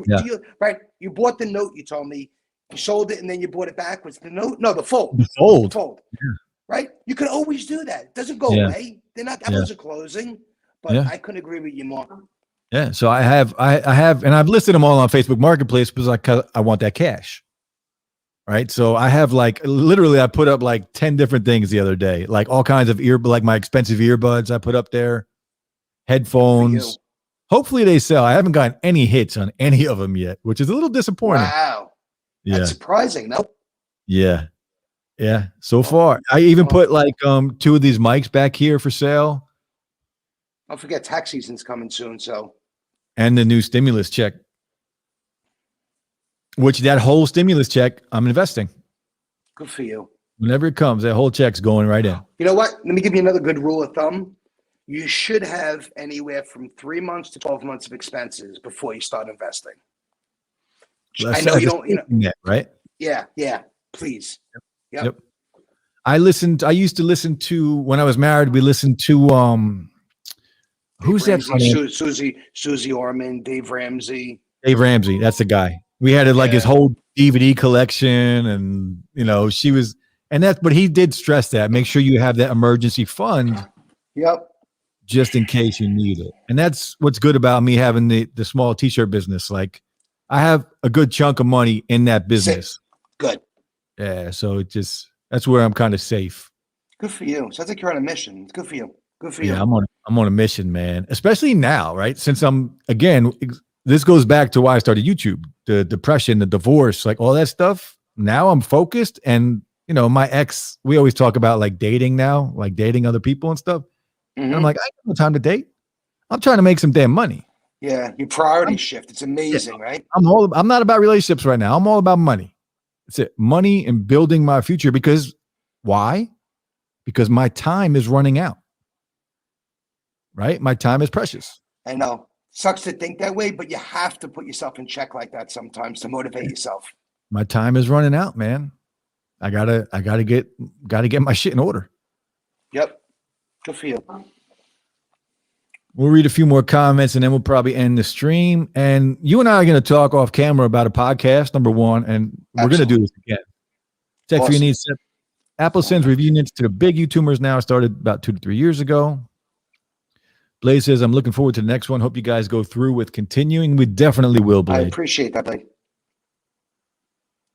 bought the Note, you told me, you sold it, and then you bought it back. Was the Note? No, the Fold. The Fold. Yeah. Right? You can always do that. It doesn't go away. They're not. Apple's are closing. But I couldn't agree with you more. Yeah. So I have, and I've listed them all on Facebook Marketplace because I want that cash. Right. So I have literally I put up 10 different things the other day, like all kinds of my expensive earbuds I put up there, headphones. Hopefully they sell. I haven't gotten any hits on any of them yet, which is a little disappointing. Wow. Yeah. That's surprising. No. Yeah. Yeah. So far, I even put 2 of these mics back here for sale. Don't forget tax season's coming soon. So. And the new stimulus check. Which that whole stimulus check, I'm investing. Good for you. Whenever it comes, that whole check's going right in. You know what? Let me give you another good rule of thumb. You should have anywhere from 3 months to 12 months of expenses before you start investing. I know you don't, right? Yeah. Please. Yep. I used to listen to, when I was married, we listened to, who's that? Susie Orman, Dave Ramsey. Dave Ramsey, that's the guy. We had his whole DVD collection, and she was, but he did stress that make sure you have that emergency fund. Yep. Just in case you need it. And that's what's good about me having the small t-shirt business. I have a good chunk of money in that business. Good. Yeah. So that's where I'm kind of safe. Good for you. Sounds like you're on a mission. It's good for you. Good for you. Yeah, I'm on a mission, man. Especially now, right? Since this goes back to why I started YouTube, the depression, the divorce, all that stuff. Now I'm focused, and my ex, we always talk about dating now, dating other people and stuff. Mm-hmm. And I'm I have no time to date. I'm trying to make some damn money. Yeah, your priority shift. It's amazing, right? I'm not about relationships right now. I'm all about money. That's it. Money and building my future. Because why? Because my time is running out. Right? My time is precious. I know. Sucks to think that way, but you have to put yourself in check like that sometimes to motivate yourself. my time is running out, man. I gotta get my shit in order. Yep. Good for you. We'll read a few more comments and then we'll probably end the stream. And you and I are going to talk off camera about a podcast, number one, and we're going to do this again. Tech for your needs. Apple sends review units to the big YouTubers now. Started about 2 to 3 years ago. Blaze says, I'm looking forward to the next one. Hope you guys go through with continuing. We definitely will, Blaze. I appreciate that, Blake.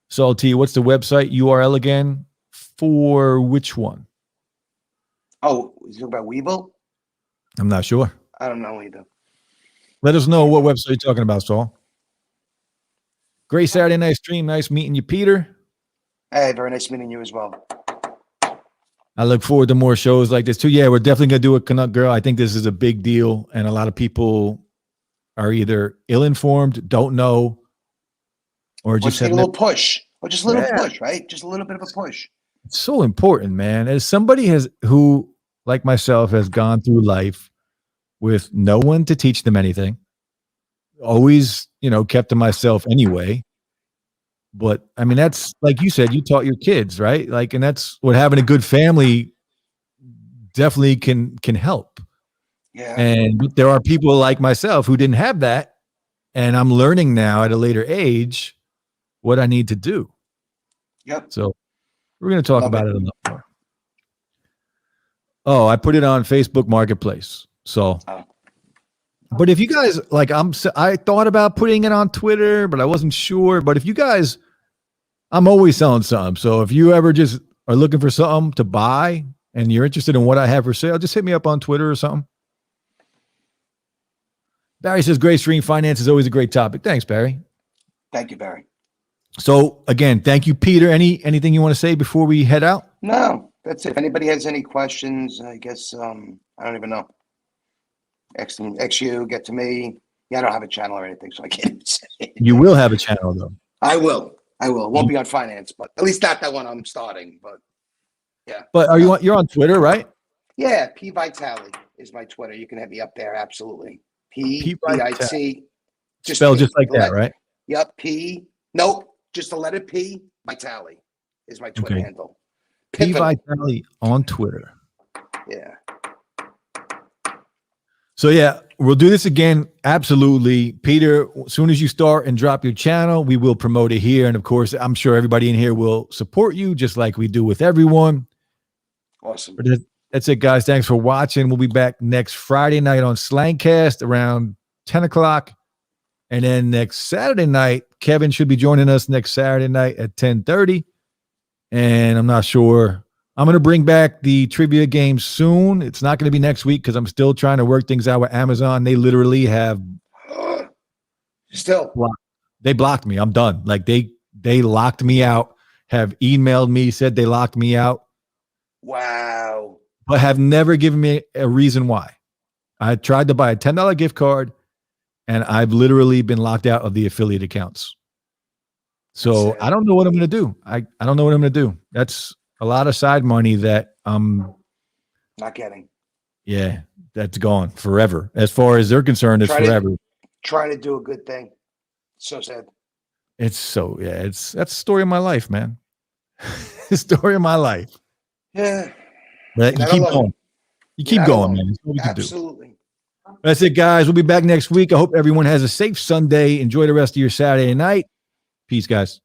Salty, what's the website URL again? For which one? Oh, is you talking about Weevil? I'm not sure. I don't know either. Let us know what website you're talking about, Saul. Great Saturday night stream. Nice meeting you, Peter. Hey, very nice meeting you as well. I look forward to more shows like this too. Yeah, we're definitely going to do a Canuck Girl. I think this is a big deal. And a lot of people are either ill-informed, don't know, or just take a little push. Or just a little push, right? Just a little bit of a push. It's so important, man. As somebody who, like myself, has gone through life with no one to teach them anything, always, kept to myself anyway. But I mean, that's like you said, you taught your kids, right? Like, and that's what having a good family definitely can help. Yeah. And there are people like myself who didn't have that. And I'm learning now at a later age what I need to do. Yep. So we're going to talk about it a lot more. Oh, I put it on Facebook Marketplace. So, but if you guys like, I thought about putting it on Twitter, but I wasn't sure. But if you guys, I'm always selling something. So if you ever just are looking for something to buy and you're interested in what I have for sale, just hit me up on Twitter or something. Barry says, great stream. Finance is always a great topic. Thanks, Barry. Thank you, Barry. So again, thank you, Peter. Anything you want to say before we head out? No, that's it. If anybody has any questions, I guess, I don't even know. XU, get to me. Yeah, I don't have a channel or anything, so I can't say anything. You will have a channel, though. I will. It won't be on finance, but at least not that one I'm starting. But yeah. But you're on Twitter, right? Yeah, P Vitale is my Twitter. You can hit me up there. Absolutely. P-V-I-T. Spelled just like that, right? Yep. Nope. Just the letter P. Vitale is my Twitter handle. P Vitale on Twitter. Yeah. So yeah, we'll do this again. Absolutely. Peter, as soon as you start and drop your channel, we will promote it here. And of course, I'm sure everybody in here will support you just like we do with everyone. Awesome. But that's it, guys. Thanks for watching. We'll be back next Friday night on Slangcast around 10 o'clock. And then next Saturday night, Kevin should be joining us next Saturday night at 10:30. And I'm not sure. I'm going to bring back the trivia game soon. It's not going to be next week because I'm still trying to work things out with Amazon. They literally have they blocked me. I'm done. Like they locked me out, have emailed me, said they locked me out. Wow. But have never given me a reason why. I tried to buy a $10 gift card and I've literally been locked out of the affiliate accounts. So I don't know what I'm going to do. I don't know what I'm going to do. That's a lot of side money that I'm not getting. Yeah, that's gone forever. As far as they're concerned, it's forever. Trying to do a good thing. So sad. That's the story of my life, man. The story of my life. Yeah. But you keep going. You keep going, man. That's what we can do. Absolutely. That's it, guys. We'll be back next week. I hope everyone has a safe Sunday. Enjoy the rest of your Saturday night. Peace, guys.